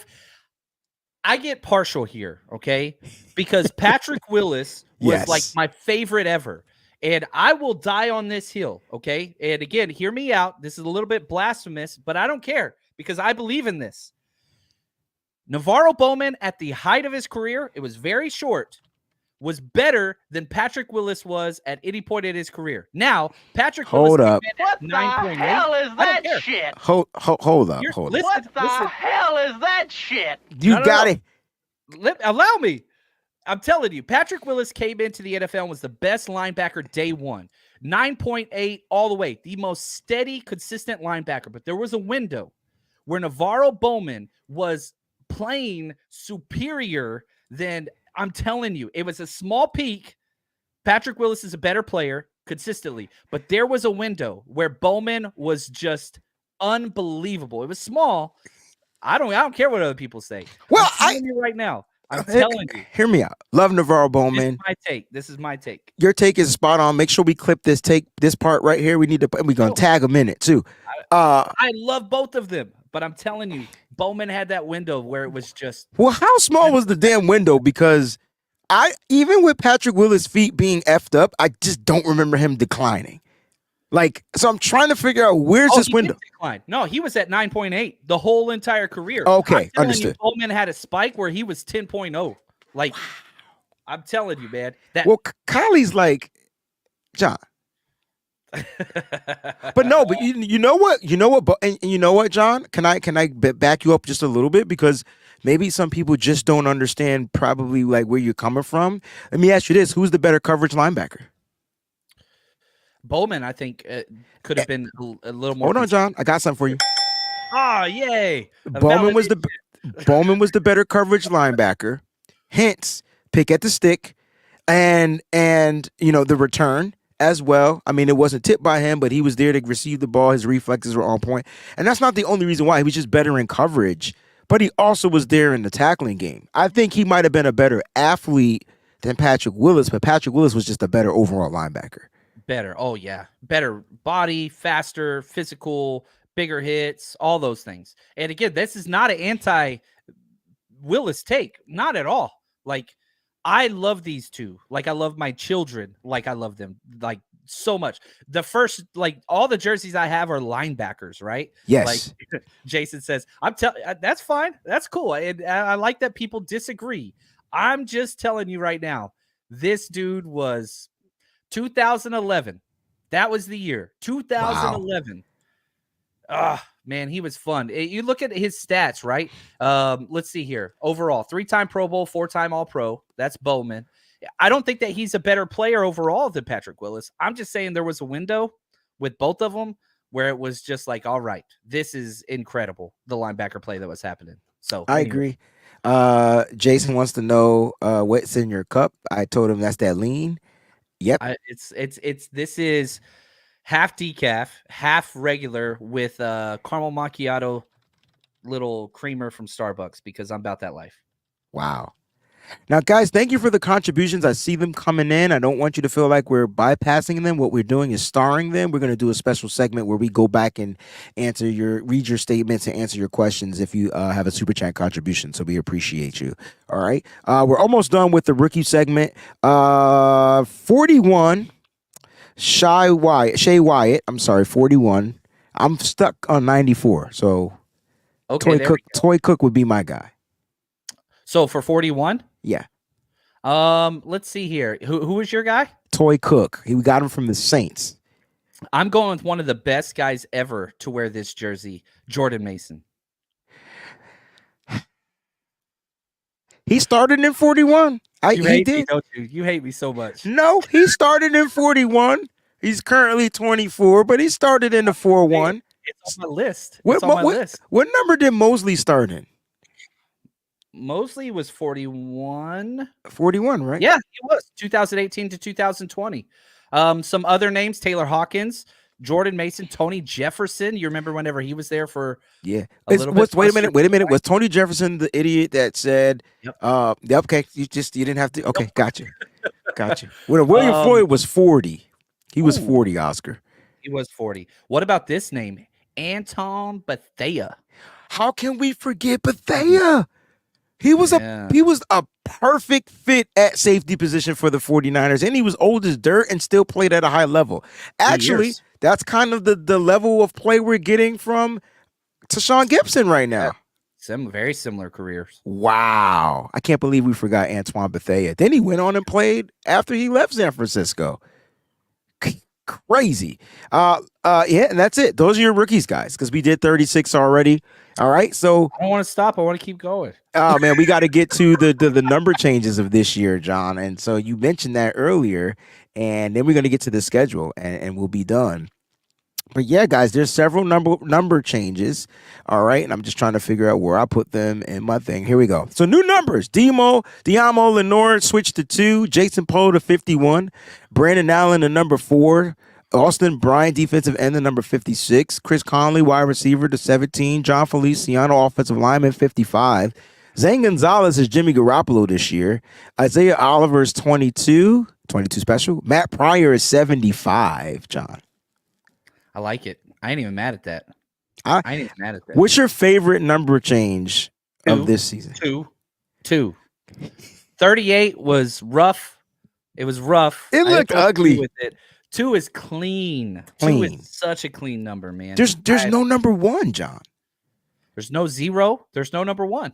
get partial here, okay? Because Patrick Willis was like my favorite ever. And I will die on this hill, okay? And again, hear me out. This is a little bit blasphemous, but I don't care because I believe in this. Navarro Bowman, at the height of his career, it was very short, was better than Patrick Willis was at any point in his carear. Now, Patrick Willis What the hell is that shit? Hold up. What the hell is that shit? You got it. Allow me. I'm telling you, Patrick Willis came into the NFL and was the best linebacker day one. 9.8 all the way. The most steady, consistent linebacker. But there was a window where Navarro Bowman was playing superior than, I'm telling you, it was a small peak. Patrick Willis is a better player consistently, but there was a window where Bowman was just unbelievable. It was small. I don't care what other people say. Well, I'm telling you right now. I'm telling you. Hear me out. Love Navarro Bowman. This is my take. Your take is spot on. Make sure we clip this part right here. We're gonna tag him in it too. I love both of them, but I'm telling you, Bowman had that window where it was just. Well, how small was the damn window? Because even with Patrick Willis' feet being effed up, I just don't remember him declining. So I'm trying to figure out where's this window. No, he was at 9.8 the whole entire career. Okay, understood. Bowman had a spike where he was 10.0. I'm telling you, man. Kylie's like, John. But you know what, and you know what, John? Can I back you up just a little bit, because maybe some people just don't understand probably where you're coming from. Let me ask you this: who's the better coverage linebacker? Bowman, I think, could have been a little more. Hold on, John. I got something for you. Yay! Bowman was the better coverage linebacker. Hence, pick at the stick, and the return as well. I mean, it wasn't tipped by him, but he was there to receive the ball. His reflexes were on point. And that's not the only reason why. He was just better in coverage, but he also was there in the tackling game. I think he might have been a better athlete than Patrick Willis, but Patrick Willis was just a better overall linebacker. Better. Oh, yeah. Better body, faster, physical, bigger hits, all those things. And again, this is not an anti-Willis take. Not at all. I love these two. I love my children. I love them so much. The first, all the jerseys I have are linebackers, right? Yes. Jason says, that's fine. That's cool. And I like that people disagree. I'm just telling you right now, this dude was 2011. That was the year. 2011. Wow. Man, he was fun. You look at his stats, right? Let's see here. Overall, 3-time Pro Bowl, 4-time All-Pro. That's Bowman. I don't think that he's a better player overall than Patrick Willis. I'm just saying there was a window with both of them where it was just all right, this is incredible, the linebacker play that was happening. So I agree. Jason wants to know what's in your cup. I told him that's that lean. Yep. This is half decaf, half regular with caramel macchiato little creamer from Starbucks because I'm about that life. Wow. Now, guys, thank you for the contributions. I see them coming in. I don't want you to feel like we're bypassing them. What we're doing is starring them. We're going to do a special segment where we go back and read your statements and answer your questions if you have a super chat contribution. So we appreciate you. All right. We're almost done with the rookie segment. 41, Shay Wyatt. I'm sorry, 41. I'm stuck on 94. So Okay, Toy Cook would be my guy. So for 41? Yeah. Let's see here. Who is your guy? Toy Cook. We got him from the Saints. I'm going with one of the best guys ever to wear this jersey, Jordan Mason. He started in 41. You hate me, don't you? You hate me so much. No, he started in 41. He's currently 24, but he started in the 4-1. It's on my list. It's on my list. What number did Mosley start in? Mosley was 41. 41, right? Yeah, he was 2018 to 2020. Some other names: Taylor Hawkins, Jordan Mason, Tony Jefferson. You remember whenever he was there for a little bit? Wait a minute. Was Tony Jefferson the idiot that said, Yep. Okay, you didn't have to. Okay, got you. Well, William Floyd was 40. He was 40, Oscar. He was 40. What about this name? Anton Bethea. How can we forget Bethea? He was a perfect fit at safety position for the 49ers, and he was old as dirt and still played at a high level. Actually, that's kind of the level of play we're getting from Tashawn Gibson right now. Very similar careers. Wow. I can't believe we forgot Antoine Bethea. Then he went on and played after he left San Francisco. Crazy. And that's it. Those are your rookies, guys, because we did 36 already. All right. So I don't want to stop. I want to keep going. Oh man, we got to get to the number changes of this year, John. And so you mentioned that earlier, and then we're going to get to the schedule and we'll be done. But yeah, guys, there's several number changes. All right. And I'm just trying to figure out where I put them in my thing. Here we go. So new numbers. Diamo Lenore switched to 2. Jason Poe to 51. Brandon Allen to number 4. Austin Bryant, defensive end, to number 56. Chris Conley, wide receiver, to 17. John Feliciano, offensive lineman, 55. Zane Gonzalez is Jimmy Garoppolo this year. Isaiah Oliver is 22 special. Matt Pryor is 75, John. I like it. I ain't even mad at that. What's your favorite number change of this season? 2. 38 was rough. It was rough. It looked ugly. With it. 2 is clean. 2 is such a clean number, man. There's no number 1, John. There's no 0. There's no number 1.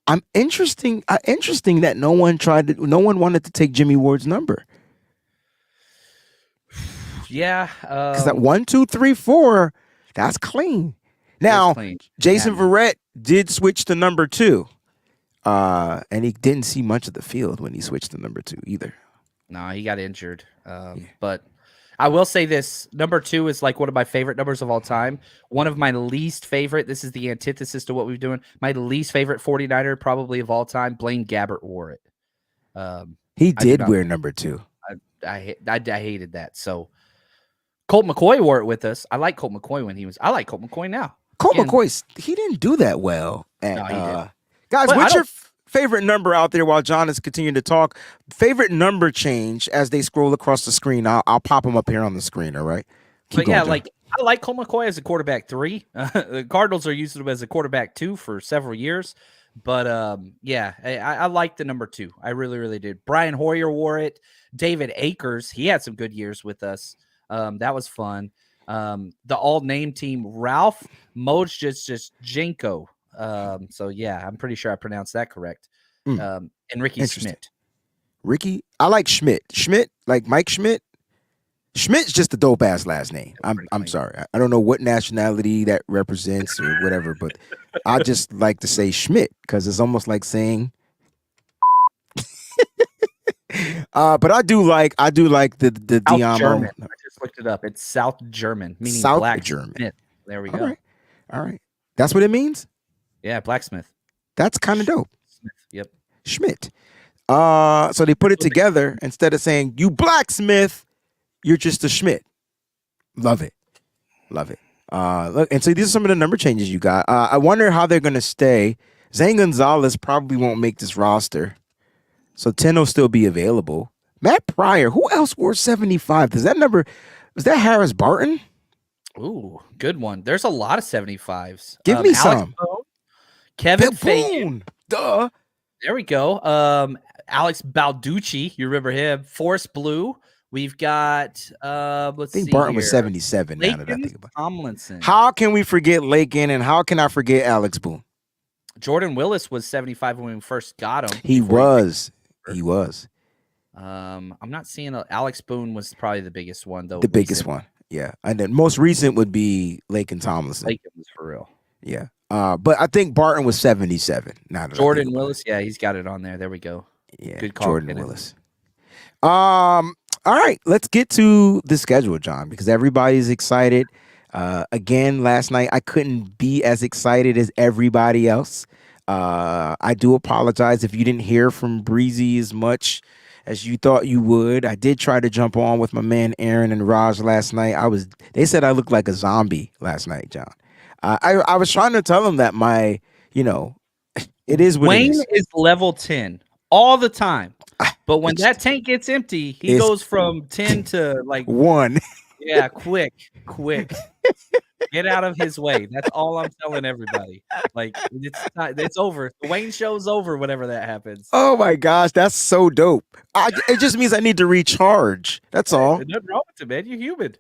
I'm interesting that no one wanted to take Jimmy Ward's number. Yeah, because that 1, 2, 3, 4, that's clean. Now, Jason Verrett did switch to number 2, and he didn't see much of the field when he switched to number 2 either. No, he got injured. But I will say this: number 2 is like one of my favorite numbers of all time. One of my least favorite. This is the antithesis to what we've doing. My least favorite 49er probably of all time. Blaine Gabbert wore it. He did wear number 2. I hated that. So. Colt McCoy wore it with us. I like Colt McCoy when he was. I like Colt McCoy now. McCoy, he didn't do that well. No, he didn't. Guys, what's your favorite number out there while John is continuing to talk? Favorite number change as they scroll across the screen. I'll pop them up here on the screen. All right. I like Colt McCoy as a quarterback 3. The Cardinals are using him as a quarterback 2 for several years. But I like the number 2. I really, really did. Brian Hoyer wore it. David Akers, he had some good years with us. That was fun. The all-name team, Ralph Mojicjenko. So yeah, I'm pretty sure I pronounced that correct. And Ricky Schmidt. Ricky, I like Schmidt. Schmidt, like Mike Schmidt. Schmidt's just a dope ass last name. I'm sorry. I don't know what nationality that represents or whatever, but I just like to say Schmidt because it's almost like saying. But I do like the Diamo. German. I just looked it up. It's South German, meaning South German. Smith. There we go. All right. That's what it means? Yeah, blacksmith. That's kind of dope. Yep. Schmidt. So they put it together instead of saying you blacksmith, you're just a Schmidt. Love it. Love it. Look, and so these are some of the number changes you got. I wonder how they're gonna stay. Zane Gonzalez probably won't make this roster, so 10 will still be available. Matt Pryor, who else wore 75? Does that number? Was that Harris Barton? Ooh, good one. There's a lot of 75s. Give me Alex some. Boone, Kevin Bill Fagan. Boone. Duh. There we go. Alex Balducci, you remember him? Forrest Blue. We've got let's I think see. Barton here. was 77 now that I Lakin think about it. Tomlinson. How can we forget Lakin and how can I forget Alex Boone? Jordan Willis was 75 when we first got him. He was. I'm not seeing Alex Boone was probably the biggest one though. The biggest one. Yeah. And then most recent would be Lakin Tomlinson. Lakin was for real. Yeah. But I think Barton was 77. Now that Jordan Willis, yeah, he's got it on there. There we go. Yeah. Good call. Jordan Willis. All right, let's get to the schedule, John, because everybody's excited. Again, last night I couldn't be as excited as everybody else. I do apologize if you didn't hear from Breezy as much as you thought you would. I did try to jump on with my man Aaron and Raj last night. They said I looked like a zombie last night, John. I was trying to tell them that it is what Wayne it is level 10 all the time. But when that tank gets empty, he goes from 10 to like 1. Yeah, quick. Get out of his way. That's all I'm telling everybody. Like it's over. The Wayne show's over whenever that happens. Oh my gosh, that's so dope. It just means I need to recharge. That's all. There's nothing wrong with it, man. You're human.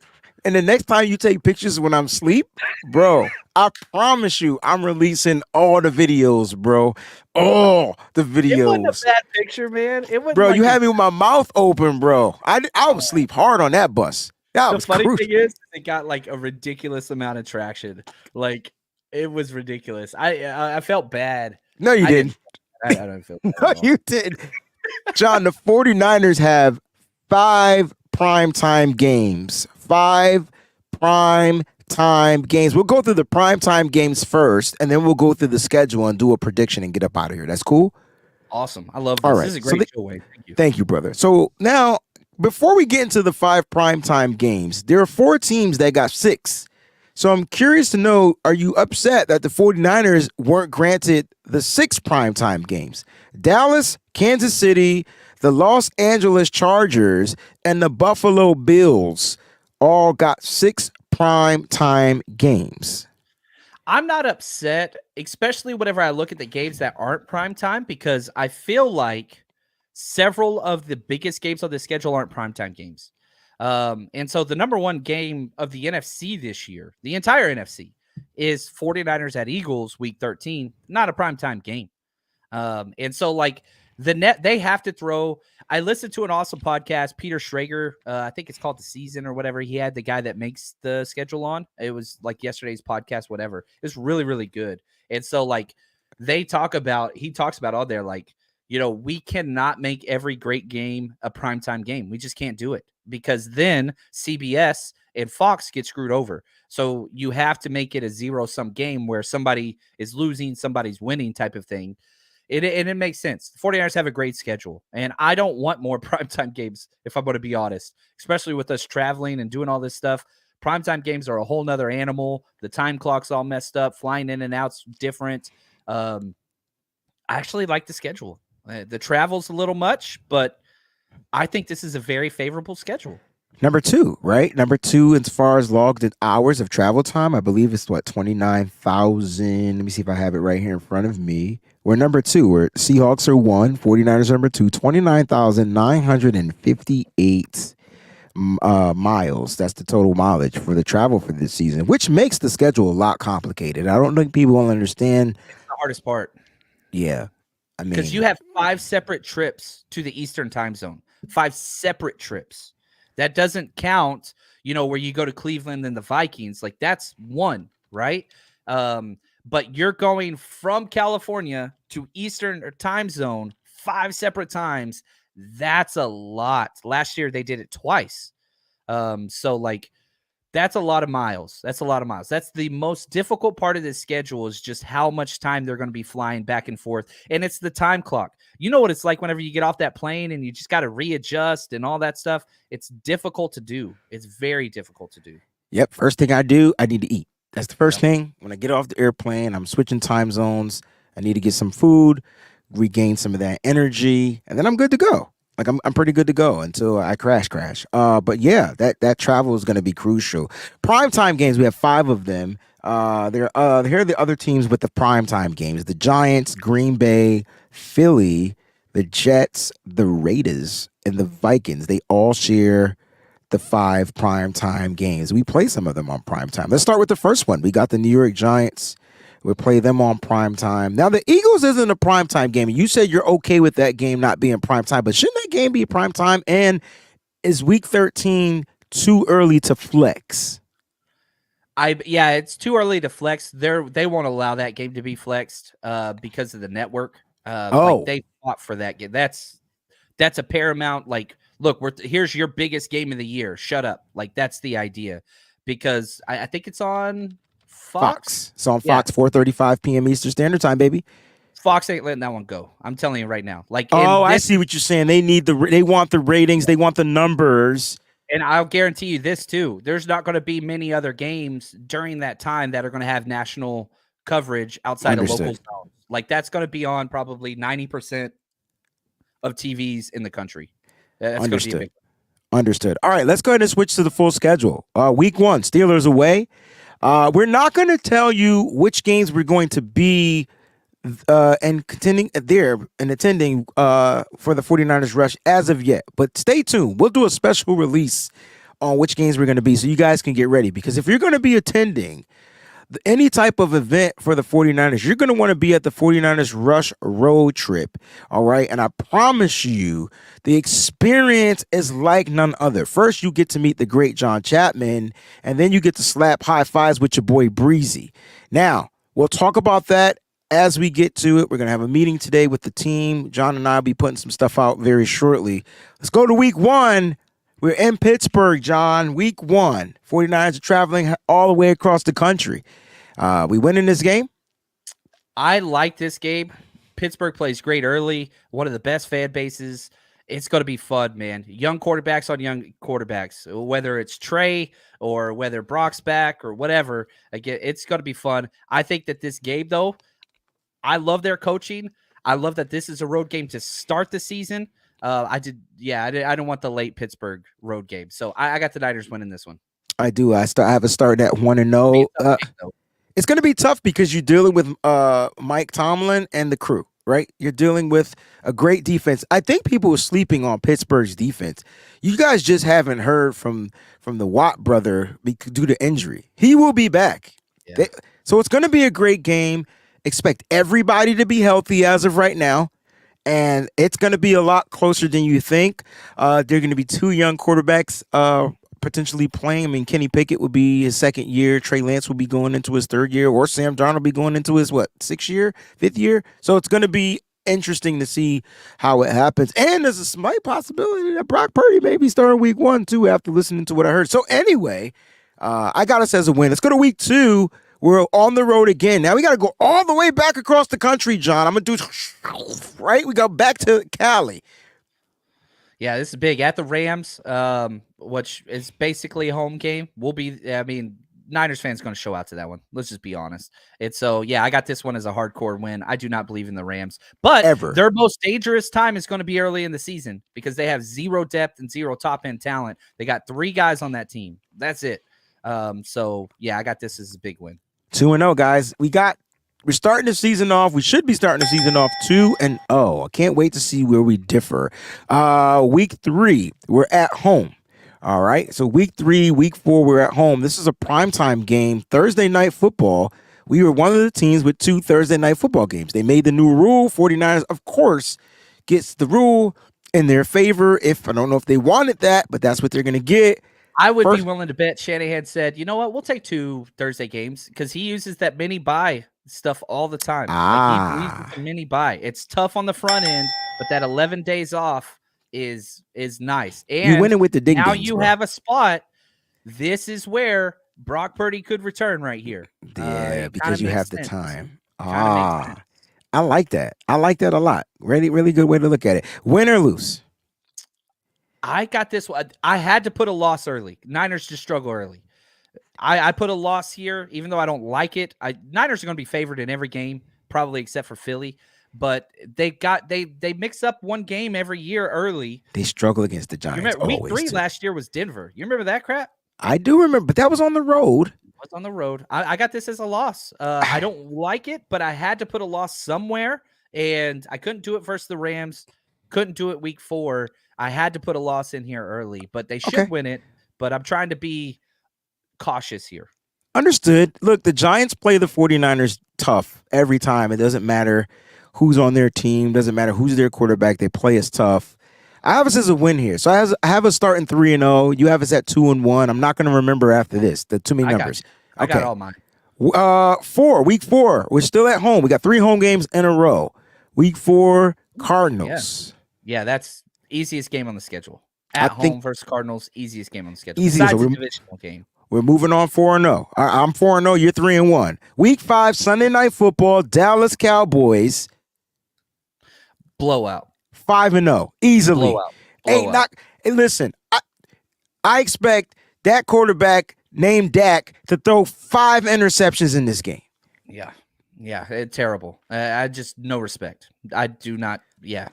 And the next time you take pictures when I'm asleep, bro, I promise you, I'm releasing all the videos, bro. All the videos. It wasn't a bad picture, man. It wasn't. Bro, you had me with my mouth open, bro. I was asleep hard on that bus. That was funny crucial. thing is, it got like a ridiculous amount of traction. Like it was ridiculous. I felt bad. No, you didn't. I don't feel bad. No, you did. John, the 49ers have 5 primetime games. 5 primetime games. We'll go through the primetime games first, and then we'll go through the schedule and do a prediction and get up out of here. That's cool? Awesome. I love this. All right. This is a great show, Wayne. Thank you. Thank you, brother. So now, before we get into the 5 primetime games, there are 4 teams that got 6. So I'm curious to know, are you upset that the 49ers weren't granted the 6 primetime games? Dallas, Kansas City, the Los Angeles Chargers, and the Buffalo Bills all got 6 primetime games. I'm not upset, especially whenever I look at the games that aren't primetime, because I feel like several of the biggest games on the schedule aren't primetime games. And so the number one game of the NFC this year, the entire NFC, is 49ers at Eagles week 13, not a primetime game. And so like they have to throw. I listened to an awesome podcast, Peter Schrager. I think it's called The Season or whatever. He had the guy that makes the schedule on. It was like yesterday's podcast, whatever. It was really, really good. And so like he talks about all there, like, we cannot make every great game a primetime game. We just can't do it because then CBS and Fox get screwed over. So you have to make it a zero-sum game where somebody is losing, somebody's winning type of thing. And it makes sense. The 49ers have a great schedule, and I don't want more primetime games, if I'm going to be honest, especially with us traveling and doing all this stuff. Primetime games are a whole nother animal. The time clock's all messed up. Flying in and out's different. I actually like the schedule. The travel's a little much, but I think this is a very favorable schedule. Number 2, right? Number 2, as far as logged hours of travel time, I believe it's 29,000. Let me see if I have it right here in front of me. We're number 2. We're Seahawks are 1, 49ers are number 2, 29,958 miles. That's the total mileage for the travel for this season, which makes the schedule a lot complicated. I don't think people will understand. It's the hardest part. Yeah. I mean, because you have 5 separate trips to the Eastern time zone, 5 separate trips. That doesn't count, where you go to Cleveland and the Vikings. Like that's 1, right? But you're going from California to Eastern time zone 5 separate times. That's a lot. Last year they did it twice. So like That's a lot of miles. That's a lot of miles. That's the most difficult part of this schedule is just how much time they're going to be flying back and forth. And it's the time clock. You know what it's like whenever you get off that plane and you just got to readjust and all that stuff. It's difficult to do. It's very difficult to do. Yep. First thing I do, I need to eat. That's the first thing. When I get off the airplane, I'm switching time zones. I need to get some food, regain some of that energy, and then I'm good to go. Like I'm pretty good to go until I crash. But yeah, that travel is going to be crucial. Primetime games, we have 5 of them. Here are the other teams with the primetime games: the Giants, Green Bay, Philly, the Jets, the Raiders, and the Vikings. They all share the 5 primetime games. We play some of them on primetime. Let's start with the first one. We got the New York Giants. We'll play them on primetime. Now, the Eagles isn't a primetime game. You said you're okay with that game not being primetime, but shouldn't that game be primetime? And is week 13 too early to flex? Yeah, it's too early to flex. They won't allow that game to be flexed because of the network. Like they fought for that game. That's a paramount. Like, look, here's your biggest game of the year. Shut up. Like, that's the idea. Because I think it's on Fox. It's on Fox, 4:35 p.m. Eastern Standard Time, baby. Fox ain't letting that one go. I'm telling you right now. Like, I see what you're saying. They want the ratings. They want the numbers. And I'll guarantee you this too. There's not going to be many other games during that time that are going to have national coverage outside of local zones. Like, that's going to be on probably 90% of TVs in the country. That's going to be a big one. Understood. All right, let's go ahead and switch to the full schedule. Week 1, Steelers away. We're not going to tell you which games we're going to be and contending there and attending for the 49ers rush as of yet. But stay tuned. We'll do a special release on which games we're going to be so you guys can get ready. Because if you're going to be attending any type of event for the 49ers, you're going to want to be at the 49ers Rush road trip. All right. And I promise you, the experience is like none other. First, you get to meet the great John Chapman, and then you get to slap high fives with your boy Breezy. Now, we'll talk about that as we get to it. We're going to have a meeting today with the team. John and I will be putting some stuff out very shortly. Let's go to week 1. We're in Pittsburgh, John. Week 1. 49ers are traveling all the way across the country. We win in this game? I like this game. Pittsburgh plays great early. One of the best fan bases. It's going to be fun, man. Young quarterbacks on young quarterbacks. Whether it's Trey or whether Brock's back or whatever, again, it's going to be fun. I think that this game, though, I love their coaching. I love that this is a road game to start the season. I don't want the late Pittsburgh road game. So I got the Niners winning this one. I do. I have a start at 1-0. It's going to be tough because you're dealing with Mike Tomlin and the crew, right? You're dealing with a great defense. I think people are sleeping on Pittsburgh's defense. You guys just haven't heard from the Watt brother due to injury. He will be back. Yeah. So it's going to be a great game. Expect everybody to be healthy as of right now. And it's going to be a lot closer than you think. There are going to be 2 young quarterbacks potentially playing. I mean, Kenny Pickett will be his 2nd year. Trey Lance will be going into his 3rd year. Or Sam Darnold will be going into his, 6th year, 5th year? So it's going to be interesting to see how it happens. And there's a slight possibility that Brock Purdy may be starting week 1, too, after listening to what I heard. So anyway, I got us as a win. Let's go to week 2. We're on the road again. Now we got to go all the way back across the country, John. I'm going to do right. We go back to Cali. Yeah, this is big at the Rams, which is basically a home game. Niners fans going to show out to that one. Let's just be honest. I got this one as a hardcore win. I do not believe in the Rams, but their most dangerous time is going to be early in the season because they have 0 depth and 0 top end talent. They got 3 guys on that team. That's it. I got this as a big win. 2-0, guys. We're starting the season off. We should be starting the season off 2-0. I can't wait to see where we differ. Week 3, we're at home. All right. So week 3, week 4, we're at home. This is a primetime game, Thursday night football. We were one of the teams with 2 Thursday night football games. They made the new rule. 49ers, of course, gets the rule in their favor. I don't know if they wanted that, but that's what they're going to get. I would be willing to bet Shanahan said, you know what, we'll take 2 Thursday games because he uses that mini buy stuff all the time. Like he uses the mini buy. It's tough on the front end, but that 11 days off is nice. And you winning with the ding now dings, you bro. have a spot this is where Brock Purdy could return right here. Yeah, It because kinda you makes have the sense. time. Kinda makes sense. I like that. I like that a lot. Really, really good way to look at it. Win or lose? I got this one. I had to put a loss early. Niners just struggle early. I put a loss here, even though I don't like it. Niners are going to be favored in every game, probably except for Philly. But they mix up one game every year early. They struggle against the You Giants remember week always. 3 too. last year was Denver. You remember that crap? I do remember, but that was on the road. It was on the road. I got this as a loss. I don't like it, but I had to put a loss somewhere, and I couldn't do it versus the Rams. Couldn't do it week 4. I had to put a loss in here early, but they should Okay. win it. But I'm trying to be cautious here. Understood. Look, the Giants play the 49ers tough every time. It doesn't matter who's on their team. Doesn't matter who's their quarterback. They play us tough. I have us as a win here. So I have us starting 3-0. You have us at 2-1. I'm not going to remember after this. The too many numbers. I got all mine. Week 4. We're still at home. We got 3 home games in a row. Week 4, Cardinals. Yeah, that's easiest game on the schedule. At home versus Cardinals, easiest game on the schedule. Easy. Besides So the divisional game. We're moving on 4-0. I'm 4-0. You're 3-1. Week 5, Sunday Night Football, Dallas Cowboys. Blowout. 5-0. Easily. Blowout. Hey, listen, I expect that quarterback named Dak to throw 5 interceptions in this game. Yeah. It's terrible. I just no respect. I do not. Yeah.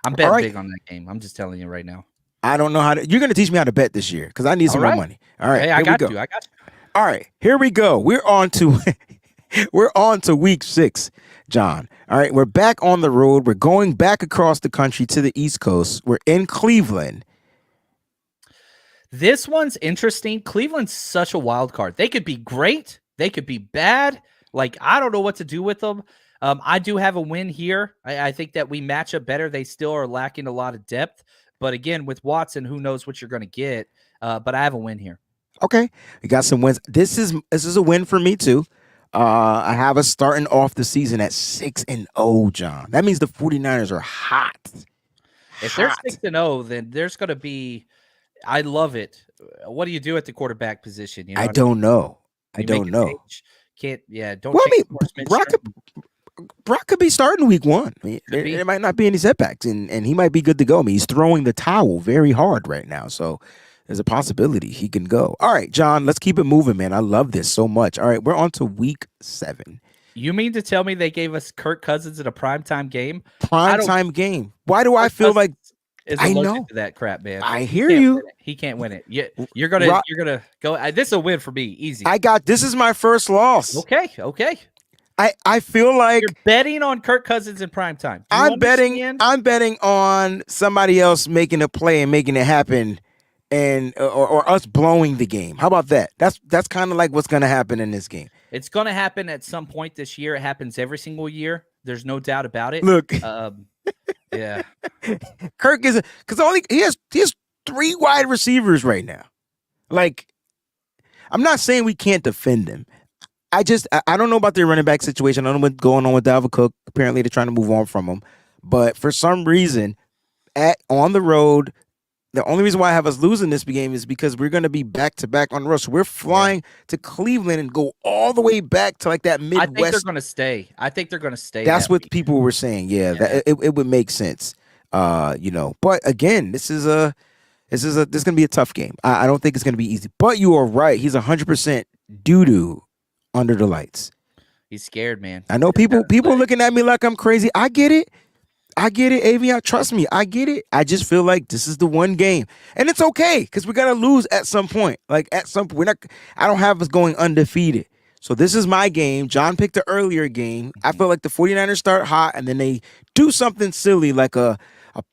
I'm betting big on that game. I'm just telling you right now. I don't know how to. You're going to teach me how to bet this year because I need some more money. All right. Hey, I got you. All right. Here we go. We're on to week 6, John. All right. We're back on the road. We're going back across the country to the East Coast. We're in Cleveland. This one's interesting. Cleveland's such a wild card. They could be great. They could be bad. Like, I don't know what to do with them. I do have a win here. I think that we match up better. They still are lacking a lot of depth. But again, with Watson, who knows what you're going to get. But I have a win here. Okay. We got some wins. This is a win for me, too. I have us starting off the season at 6-0, John. That means the 49ers are hot. If they're 6-0, then there's going to be – I love it. What do you do at the quarterback position? You know I don't know. Don't Well, Brock could be starting week 1. There might not be any setbacks, and he might be good to go. I mean, he's throwing the towel very hard right now, so there's a possibility he can go. All right, John, let's keep it moving, man. I love this so much. All right, we're on to week 7. You mean to tell me they gave us Kirk Cousins in a primetime game? Primetime game. Why do I feel like I know to that crap, man? I hear you. He can't win it. You're gonna go. This is a win for me. Easy. This is my first loss. Okay. I feel like you're betting on Kirk Cousins in primetime. I'm betting on somebody else making a play and making it happen, and or us blowing the game. How about that? That's kind of like what's going to happen in this game. It's going to happen at some point this year. It happens every single year. There's no doubt about it. Look, yeah, Kirk is because he has 3 wide receivers right now. Like, I'm not saying we can't defend him. I don't know about their running back situation. I don't know what's going on with Dalvin Cook. Apparently, they're trying to move on from him. But for some reason, on the road, the only reason why I have us losing this game is because we're going to be back-to-back on the road. So we're flying to Cleveland and go all the way back to like that Midwest. I think they're going to stay. That's what people were saying. Yeah. It would make sense. But again, this is going to be a tough game. I don't think it's going to be easy. But you are right. He's 100% doo-doo under the lights. He's scared, man. I know people are looking at me like I'm crazy. I get it, Avion. Trust me, I get it. I just feel like this is the one game, and it's okay because we're gonna lose at some point. Like at some point, I don't have us going undefeated. So this is my game. John picked the earlier game. I feel like the 49ers start hot, and then they do something silly like a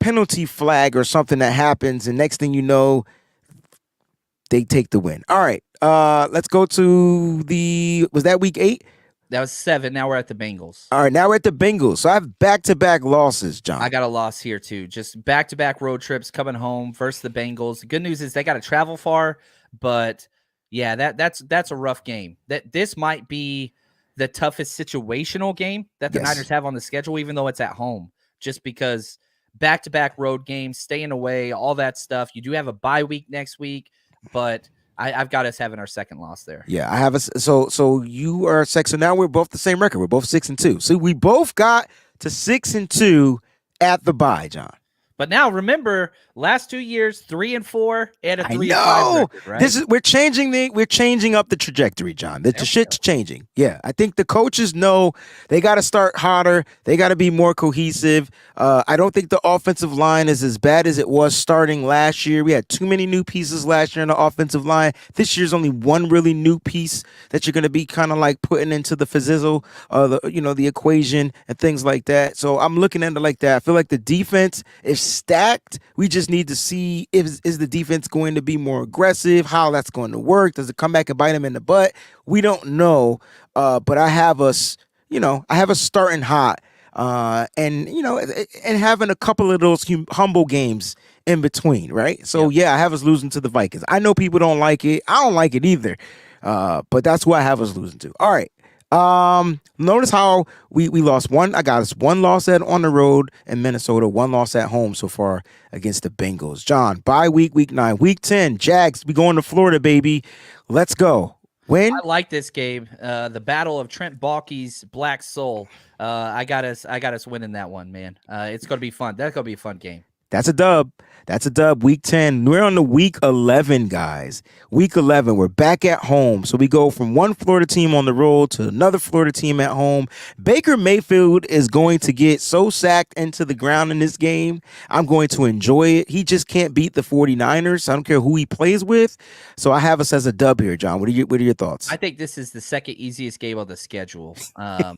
penalty flag or something that happens, and next thing you know, they take the win. All right. Let's go to was that week 8? That was 7. Now we're at the Bengals. All right, now we're at the Bengals. So I have back-to-back losses, John. I got a loss here too. Just back-to-back road trips coming home versus the Bengals. The good news is they got to travel far, but yeah, that's a rough game. This might be the toughest situational game that the Niners have on the schedule, even though it's at home. Just because back-to-back road games, staying away, all that stuff. You do have a bye week next week, but I've got us having our second loss there. Yeah, I have us. So you are 6. So now we're both the same record. We're both 6-2. So we both got to 6-2 at the bye, John. But now remember, last 2 years, 3-4 and a 3-5 record, right? This is we're changing up the trajectory, John. The shit's changing. Yeah, I think the coaches know they got to start hotter. They got to be more cohesive. I don't think the offensive line is as bad as it was starting last year. We had too many new pieces last year in the offensive line. This year's only one really new piece that you're going to be kind of like putting into the fizzle, the equation and things like that. So I'm looking at it like that. I feel like the defense is stacked. We just need to see is the defense going to be more aggressive, how that's going to work. Does it come back and bite them in the butt? We don't know. But I have us, I have us starting hot. And having a couple of those humble games in between, right? So yeah, I have us losing to the Vikings. I know people don't like it. I don't like it either. But that's who I have us losing to. All right. Notice how we lost one. I got us one loss on the road in Minnesota, one loss at home so far against the Bengals. John, bye week 9, week 10, Jags. We going to Florida, baby. Let's go. Win. I like this game. The battle of Trent Baalke's Black Soul. I got us winning that one, man. It's gonna be fun. That's gonna be a fun game. That's a dub. Week 10. We're on the week 11, guys. Week 11. We're back at home. So we go from one Florida team on the road to another Florida team at home. Baker Mayfield is going to get so sacked into the ground in this game. I'm going to enjoy it. He just can't beat the 49ers. I don't care who he plays with. So I have us as a dub here, John. What are your thoughts? I think this is the second easiest game on the schedule. I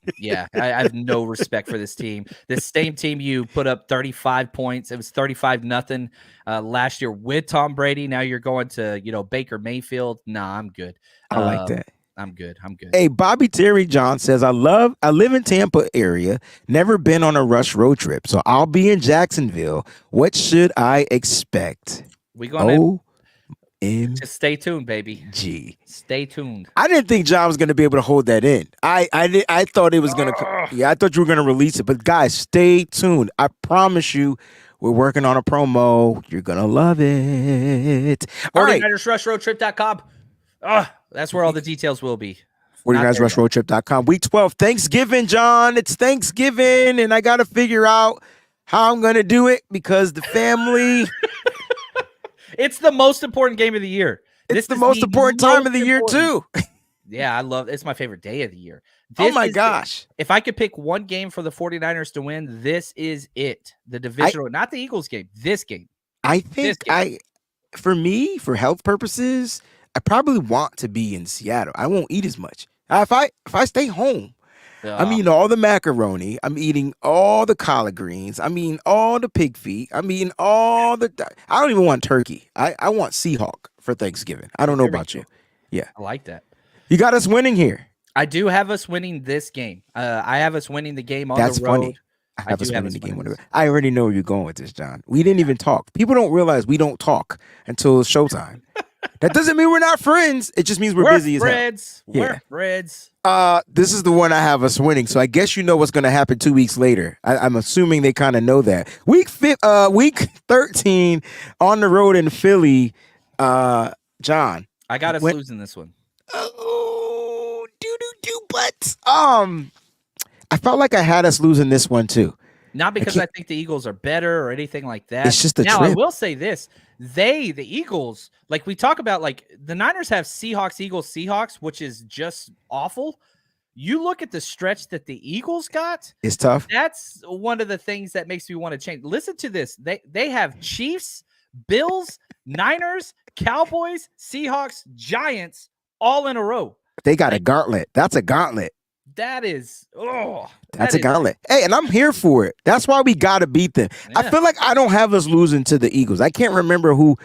have no respect for this team. This same team you put up 35 points. It was 35-0 last year with Tom Brady. Now you're going to, Baker Mayfield. Nah, I'm good. I like that. I'm good. Hey, Bobby Terry John says, I live in Tampa area, never been on a rush road trip, so I'll be in Jacksonville. What should I expect? We're going to just stay tuned, baby. Stay tuned. I didn't think John was going to be able to hold that in. I thought it was going to. Yeah, I thought you were going to release it. But guys, stay tuned. I promise you, we're working on a promo. You're going to love it. All right. 49ersrushroadtrip.com. That's where all the details will be. 49ersrushroadtrip.com. Week 12, Thanksgiving, John. It's Thanksgiving, and I got to figure out how I'm going to do it because the family. It's the most important game of the year. It's the most important time of the year, too. Yeah, it's my favorite day of the year. Oh, my gosh. If I could pick one game for the 49ers to win, this is it. The divisional, not the Eagles game, this game. I think for me, for health purposes, I probably want to be in Seattle. I won't eat as much. If I stay home, I'm eating all the macaroni. I'm eating all the collard greens. I'm eating all the pig feet. I'm eating all the. I don't even want turkey. I want Seahawk for Thanksgiving. I don't know about you. Yeah, I like that. You got us winning here. I do have us winning this game. I have us winning the game on the road. That's funny. I have us winning the game. I already know where you're going with this, John. We didn't even talk. People don't realize we don't talk until it's showtime. That doesn't mean we're not friends. It just means we're busy as hell. We're friends. This is the one I have us winning. So I guess you know what's going to happen 2 weeks later. I'm assuming they kind of know that. Week 13 on the road in Philly. John, I got us losing this one. Oh, but I felt like I had us losing this one too. Not because I think the Eagles are better or anything like that. It's just the now, trip. I will say this. The Eagles, like we talk about, like the Niners have Seahawks, Eagles, Seahawks, which is just awful. You look at the stretch that the Eagles got. It's tough. That's one of the things that makes me want to change. Listen to this. They have Chiefs, Bills, Niners, Cowboys, Seahawks, Giants all in a row. They got a gauntlet. That's a gauntlet. That's a gauntlet. Hey, and I'm here for it. That's why we got to beat them. Yeah. I feel like I don't have us losing to the Eagles. I can't remember who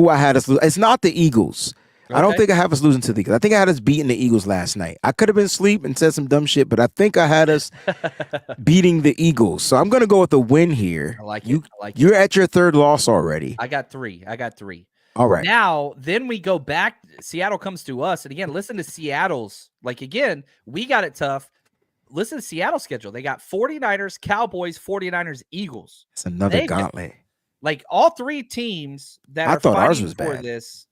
I had us lose. It's not the Eagles. Okay. I don't think I have us losing to the Eagles. I think I had us beating the Eagles last night. I could have been asleep and said some dumb shit, but I think I had us beating the Eagles. So I'm going to go with the win here. I like it. You're at your third loss already. I got three. All right. Now, then we go back. Seattle comes to us. And again, listen to Seattle's. Like, again, we got it tough. Listen to Seattle's schedule. They got 49ers, Cowboys, 49ers, Eagles. It's another gauntlet. Like, all three teams that I are thought ours fighting was for bad. this,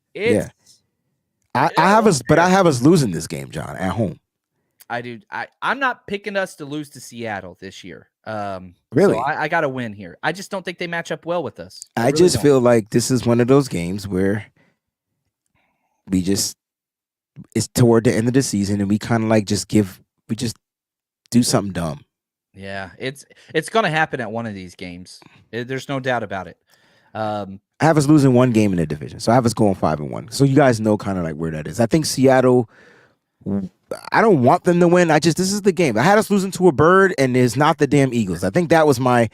I have us, but I have us losing this game, John, at home. I do. I'm not picking us to lose to Seattle this year. Really? So I got to win here. I just don't think they match up well with us. I really just don't. feel like this is one of those games where it's toward the end of the season and we kind of like just do something dumb. Yeah, it's going to happen at one of these games. There's no doubt about it. I have us losing one game in the division, so I have us going 5-1. So you guys know kind of like where that is. I think Seattle. I don't want them to win. This is the game. I had us losing to a bird, and it's not the damn Eagles. I think that was my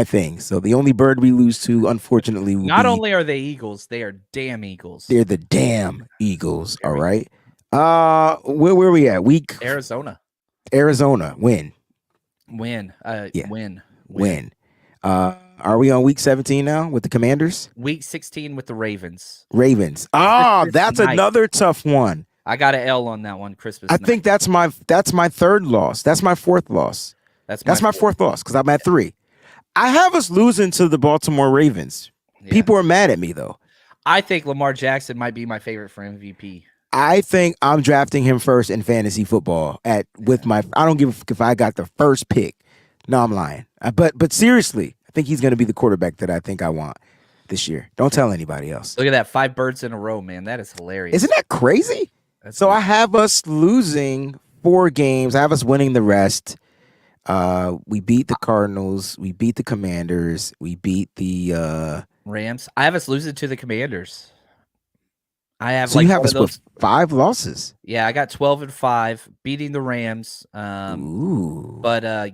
thing. So the only bird we lose to, unfortunately, not only are they Eagles, they are damn Eagles. They're the damn Eagles. All right. Where are we at? Arizona win. Win. Yeah. Win. Are we on week 17 now with the Commanders? Week 16 with the Ravens. That's another tough one. I got an L on that one. Christmas. I think that's my third loss. That's my fourth loss. That's my fourth loss because I'm at 3. I have us losing to the Baltimore Ravens. Yeah. People are mad at me though. I think Lamar Jackson might be my favorite for MVP. I think I'm drafting him first in fantasy football I don't give a fuck if I got the first pick. No, I'm lying. But seriously, I think he's going to be the quarterback that I think I want this year. Don't tell anybody else. Look at that, 5 birds in a row, man. That is hilarious. Isn't that crazy? So I have us losing 4 games. I have us winning the rest. We beat the Cardinals. We beat the Commanders. We beat the Rams. I have us losing to the Commanders. I have so you have us with 5 losses. Yeah, I got 12-5, beating the Rams. Ooh. But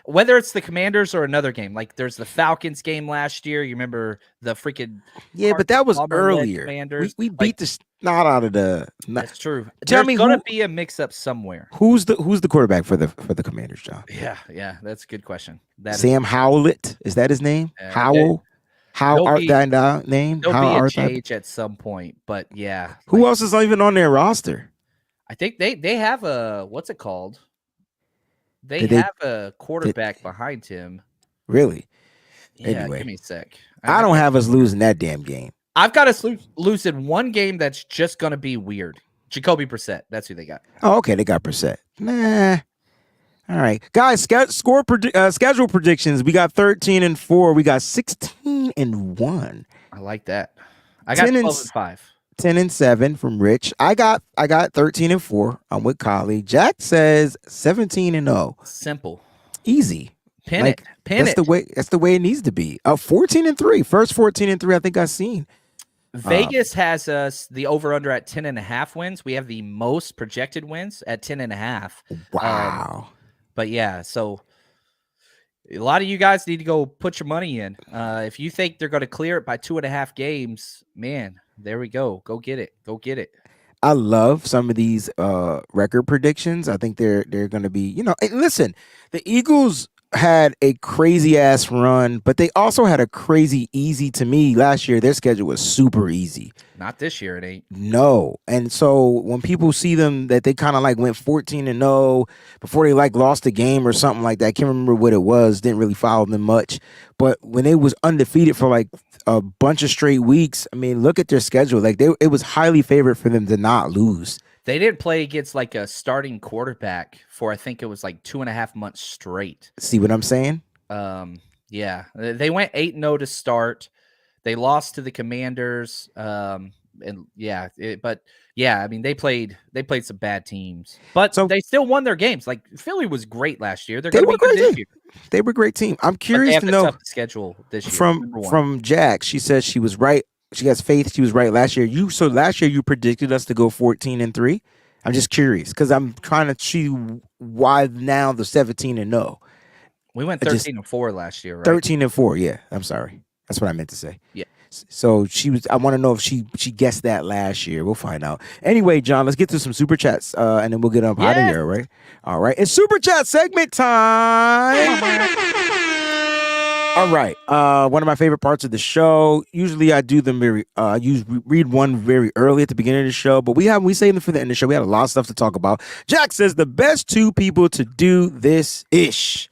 whether it's the Commanders or another game, like there's the Falcons game last year. You remember the freaking but that was earlier. Commanders. We beat the snot out of the. That's true. Tell me, there's gonna be a mix-up somewhere. Who's the quarterback for the Commanders, John? Yeah, that's a good question. Sam Howlett, is that his name? Howell. How art that name? There'll be a change at some point, but yeah. Who else is even on their roster? I think they have a what's it called? They have a quarterback behind him. Really? Yeah, anyway, give me a sec. I don't have us losing that damn game. I've got us losing one game that's just gonna be weird. Jacoby Brissett. That's who they got. Oh, okay. They got Brissett. Nah. All right, guys. Schedule predictions. We got 13-4. We got 16-1. I like that. I got 12-5. 10-7 from Rich. I got 13-4. I'm with Collie. Jack says 17-0. Simple. Easy. Pin it. That's the way it needs to be. 14-3. First 14-3 I think I've seen. Vegas has us the over/under at 10.5 wins. We have the most projected wins at 10.5. Wow. But yeah, so a lot of you guys need to go put your money in. If you think they're going to clear it by 2.5 games, man, there we go. Go get it. Go get it. I love some of these record predictions. I think they're going to be, listen, the Eagles had a crazy ass run, but they also had a crazy easy to me last year. Their schedule was super easy. Not this year, it ain't. No. And so when people see them that they kind of like went 14-0 before they like lost a game or something like that, I can't remember what it was, didn't really follow them much. But when they was undefeated for like a bunch of straight weeks, I mean, look at their schedule. Like it was highly favored for them to not lose. They didn't play against like a starting quarterback for I think it was like 2.5 months straight. See what I'm saying? Yeah. They went 8-0 to start. They lost to the Commanders. And yeah, I mean they played some bad teams, but they still won their games. Like Philly was great last year. They were great this year. They were a great team. I'm curious to know schedule this year from Jack. She says she was right. She has faith. She was right last year. So last year you predicted us to go 14-3. I'm just curious because I'm trying to see why now the 17-0. We went 13-4 last year, right? 13-4. Yeah, I'm sorry. That's what I meant to say. Yeah. So I want to know if she guessed that last year. We'll find out. Anyway, John, let's get to some super chats, and then we'll get up out of here. Right? All right. It's super chat segment time. All right. One of my favorite parts of the show. Usually I do them read one very early at the beginning of the show, but we save them for the end of the show. We had a lot of stuff to talk about. Jack says the best 2 people to do this ish.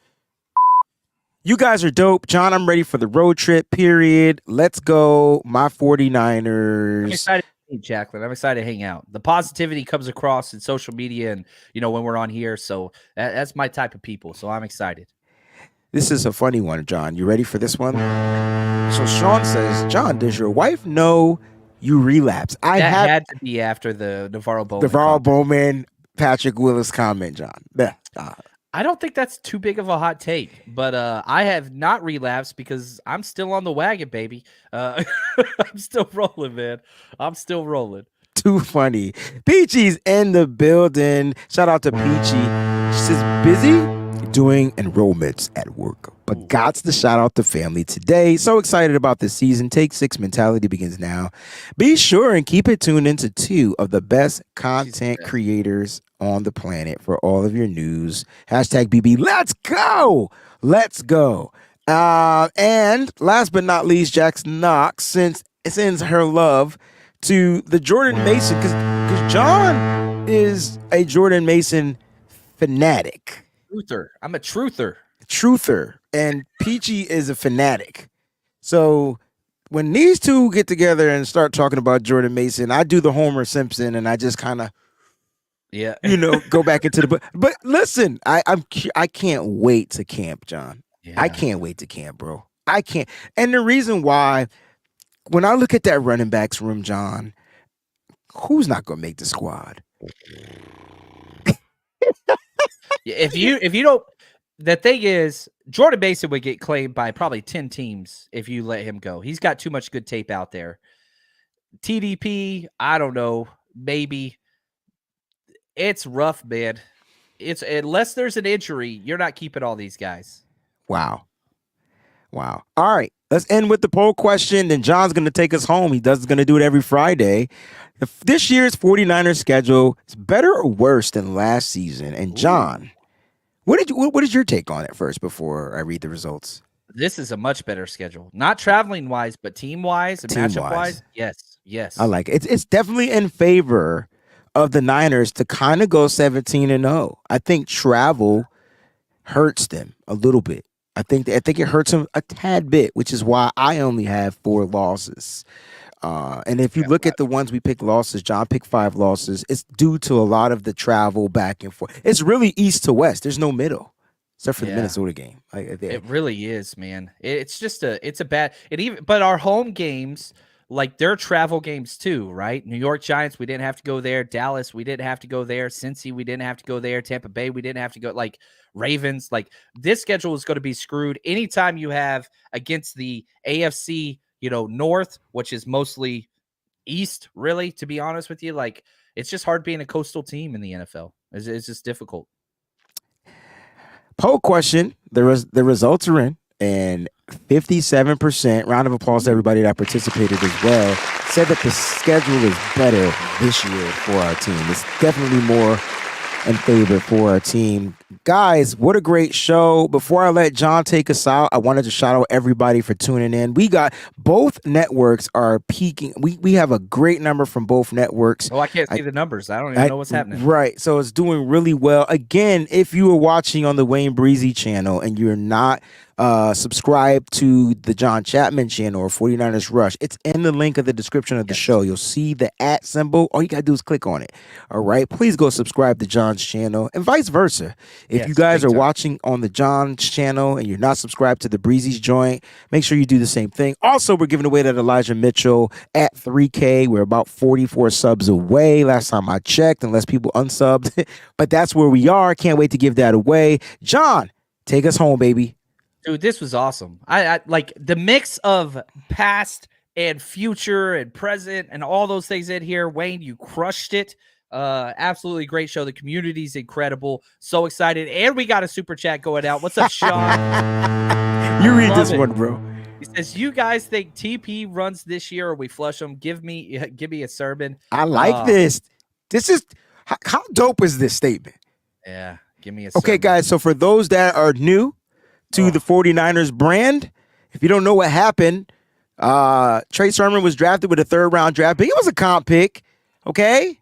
You guys are dope. John, I'm ready for the road trip, period. Let's go. My 49ers. I'm excited for meet Jacqueline. I'm excited to hang out. The positivity comes across in social media and, when we're on here. So that's my type of people. So I'm excited. This is a funny one, John. You ready for this one? So Sean says, John, does your wife know you relapse? That had to be after the Navarro Bowman. Navarro Bowman, Patrick Willis comment, John. Yeah. I don't think that's too big of a hot take, but I have not relapsed because I'm still on the wagon, baby. I'm still rolling, man. I'm still rolling. Too funny. Peachy's in the building. Shout out to Peachy. She says, busy doing enrollments at work, but gots to shout out the family today. So excited about this season. Take 6 mentality begins now. Be sure and keep it tuned into 2 of the best content creators on the planet for all of your news. Hashtag BB. Let's go. Let's go. And last but not least, Jax Knox sends her love to the Jordan Mason because John is a Jordan Mason fanatic. Truther. I'm a truther. And Peachy is a fanatic. So when these two get together and start talking about Jordan Mason, I do the Homer Simpson and I just kind of, go back into the. But listen, I can't wait to camp, John. Yeah. I can't wait to camp, bro. I can't. And the reason why, when I look at that running backs room, John, who's not going to make the squad? If you don't, the thing is, Jordan Mason would get claimed by probably 10 teams if you let him go. He's got too much good tape out there. TDP, I don't know, maybe. It's rough, man. It's unless there's an injury, you're not keeping all these guys. Wow. All right, let's end with the poll question. Then John's going to take us home. He's going to do it every Friday. If this year's 49ers schedule is better or worse than last season? And John, what is your take on it first before I read the results? This is a much better schedule. Not traveling wise, but team wise and matchup wise. Yes. I like it. It's definitely in favor of the Niners to kind of go 17-0. I think travel hurts them a little bit. I think it hurts them a tad bit, which is why I only have 4 losses. And if you look at the ones we picked losses, John picked 5 losses. It's due to a lot of the travel back and forth. It's really east to west. There's no middle, except for the Minnesota game. It really is, man. It's a bad. But our home games, like they're travel games too, right? New York Giants, we didn't have to go there. Dallas, we didn't have to go there. Cincy, we didn't have to go there. Tampa Bay, we didn't have to go. Like Ravens, like this schedule is going to be screwed. Anytime you have against the AFC, North, which is mostly East, really, to be honest with you, like it's just hard being a coastal team in the NFL. It's just difficult. Poll question: the results are in, and 57%. Round of applause to everybody that participated as well. Said that the schedule is better this year for our team. It's definitely more in favor for our team. Guys, what a great show. Before I let John take us out, I wanted to shout out everybody for tuning in. We got both networks are peaking. We have a great number from both networks. Oh, I can't see the numbers. I don't even know what's happening. Right. So it's doing really well. Again, if you are watching on the Wayne Breezy channel and you're not subscribe to the John Chapman channel or 49ers Rush, it's in the link of the description of the show. You'll see the @ symbol. All you gotta do is click on it. All right, please go subscribe to John's channel and vice versa. If you guys are watching on the John's channel and you're not subscribed to the Breezy's joint, make sure you do the same thing. Also, we're giving away that Elijah Mitchell at 3K. We're about 44 subs away last time I checked, unless people unsubbed. But that's where we are. Can't wait to give that away. John, take us home, baby. Dude, this was awesome. I like the mix of past and future and present and all those things in here. Wayne, you crushed it. Absolutely great show. The community's incredible. So excited. And we got a super chat going out. What's up, Sean? You read this one, bro. He says, you guys think TP runs this year or we flush him? Give me a sermon. I like this. This is how dope is this statement? Yeah, give me a sermon. Okay, guys. So for those that are new to the 49ers brand, if you don't know what happened, Trey Sermon was drafted with a 3rd round draft pick. It was a comp pick, okay?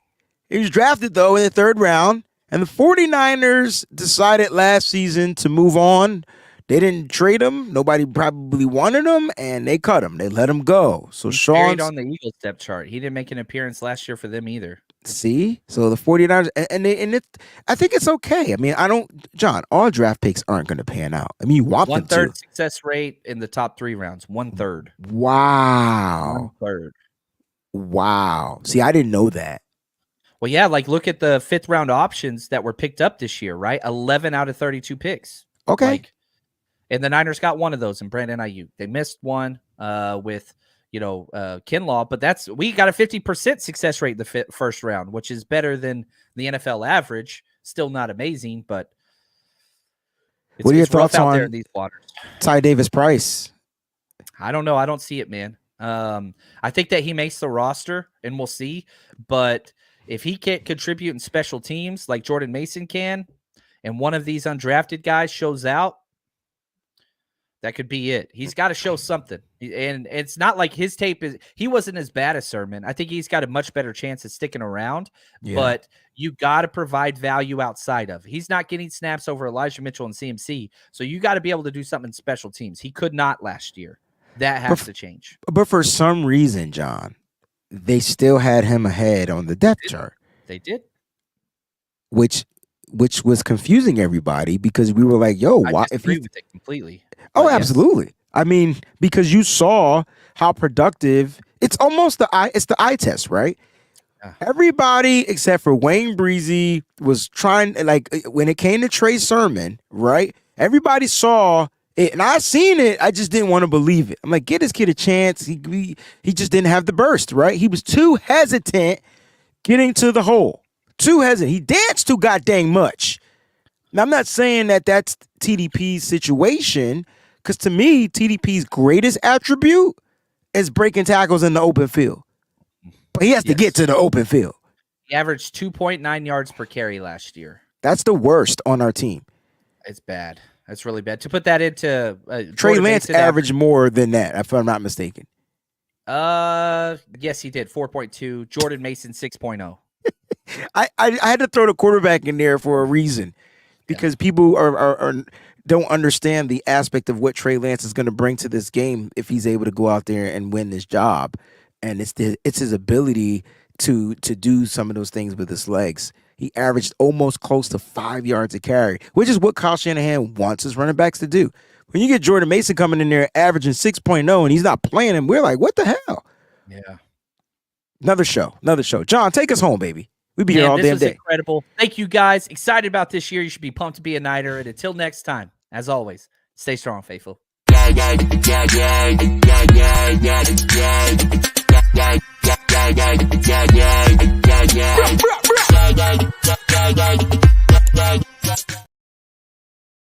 He was drafted, though, in the 3rd round, and the 49ers decided last season to move on. They didn't trade him. Nobody probably wanted him, and they cut him. They let him go. So He's carried Sean's on the Eagles depth chart. He didn't make an appearance last year for them either. see. So the 49ers I think it's okay. I mean, John, all draft picks aren't going to pan out. I mean, you want them to. 1/3 success rate in the top 3 rounds. 1/3. Wow. 1/3. Wow. See, I didn't know that. Well, yeah, like look at the 5th round options that were picked up this year, right? 11 out of 32 picks. Okay. And the Niners got one of those in Brandon Ayuk. They missed one with, Kinlaw, but we got a 50% success rate in the first round, which is better than the NFL average. Still not amazing, but what are your thoughts out on there in these waters? Ty Davis Price? I don't know. I don't see it, man. I think that he makes the roster, and we'll see. But if he can't contribute in special teams like Jordan Mason can, and one of these undrafted guys shows out, that could be it. He's got to show something. And it's not like his tape he wasn't as bad as Sermon. I think he's got a much better chance of sticking around, but you got to provide value outside of. He's not getting snaps over Elijah Mitchell and CMC, so you got to be able to do something in special teams. He could not last year. That has to change. But for some reason, John, they still had him ahead on the depth chart. They did. Which was confusing everybody because we were like, yo, why I disagree with it completely. Oh, absolutely. I mean, because you saw how productive it's the eye test, right? Everybody except for Wayne Breezy was trying, like, when it came to Trey Sermon, right? Everybody saw it, and I seen it. I just didn't want to believe it. I'm like, get this kid a chance. He just didn't have the burst, right? He was too hesitant getting to the hole. Too hesitant. He danced too goddamn much. Now, I'm not saying that that's TDP's situation, because to me, TDP's greatest attribute is breaking tackles in the open field. But he has to get to the open field. He averaged 2.9 yards per carry last year. That's the worst on our team. It's bad. That's really bad. To put that into Trey Lance averaged more than that, if I'm not mistaken. Yes, he did. 4.2. Jordan Mason 6.0. I had to throw the quarterback in there for a reason, because people are don't understand the aspect of what Trey Lance is going to bring to this game if he's able to go out there and win this job, and it's his ability to do some of those things with his legs. He averaged almost close to 5 yards a carry, which is what Kyle Shanahan wants his running backs to do. When you get Jordan Mason coming in there averaging 6.0 and he's not playing him, we're like, what the hell? Yeah. Another show. John, take us home, baby. We'll be here all damn day. Incredible. Thank you, guys. Excited about this year. You should be pumped to be a Niner. And until next time, as always, stay strong, faithful.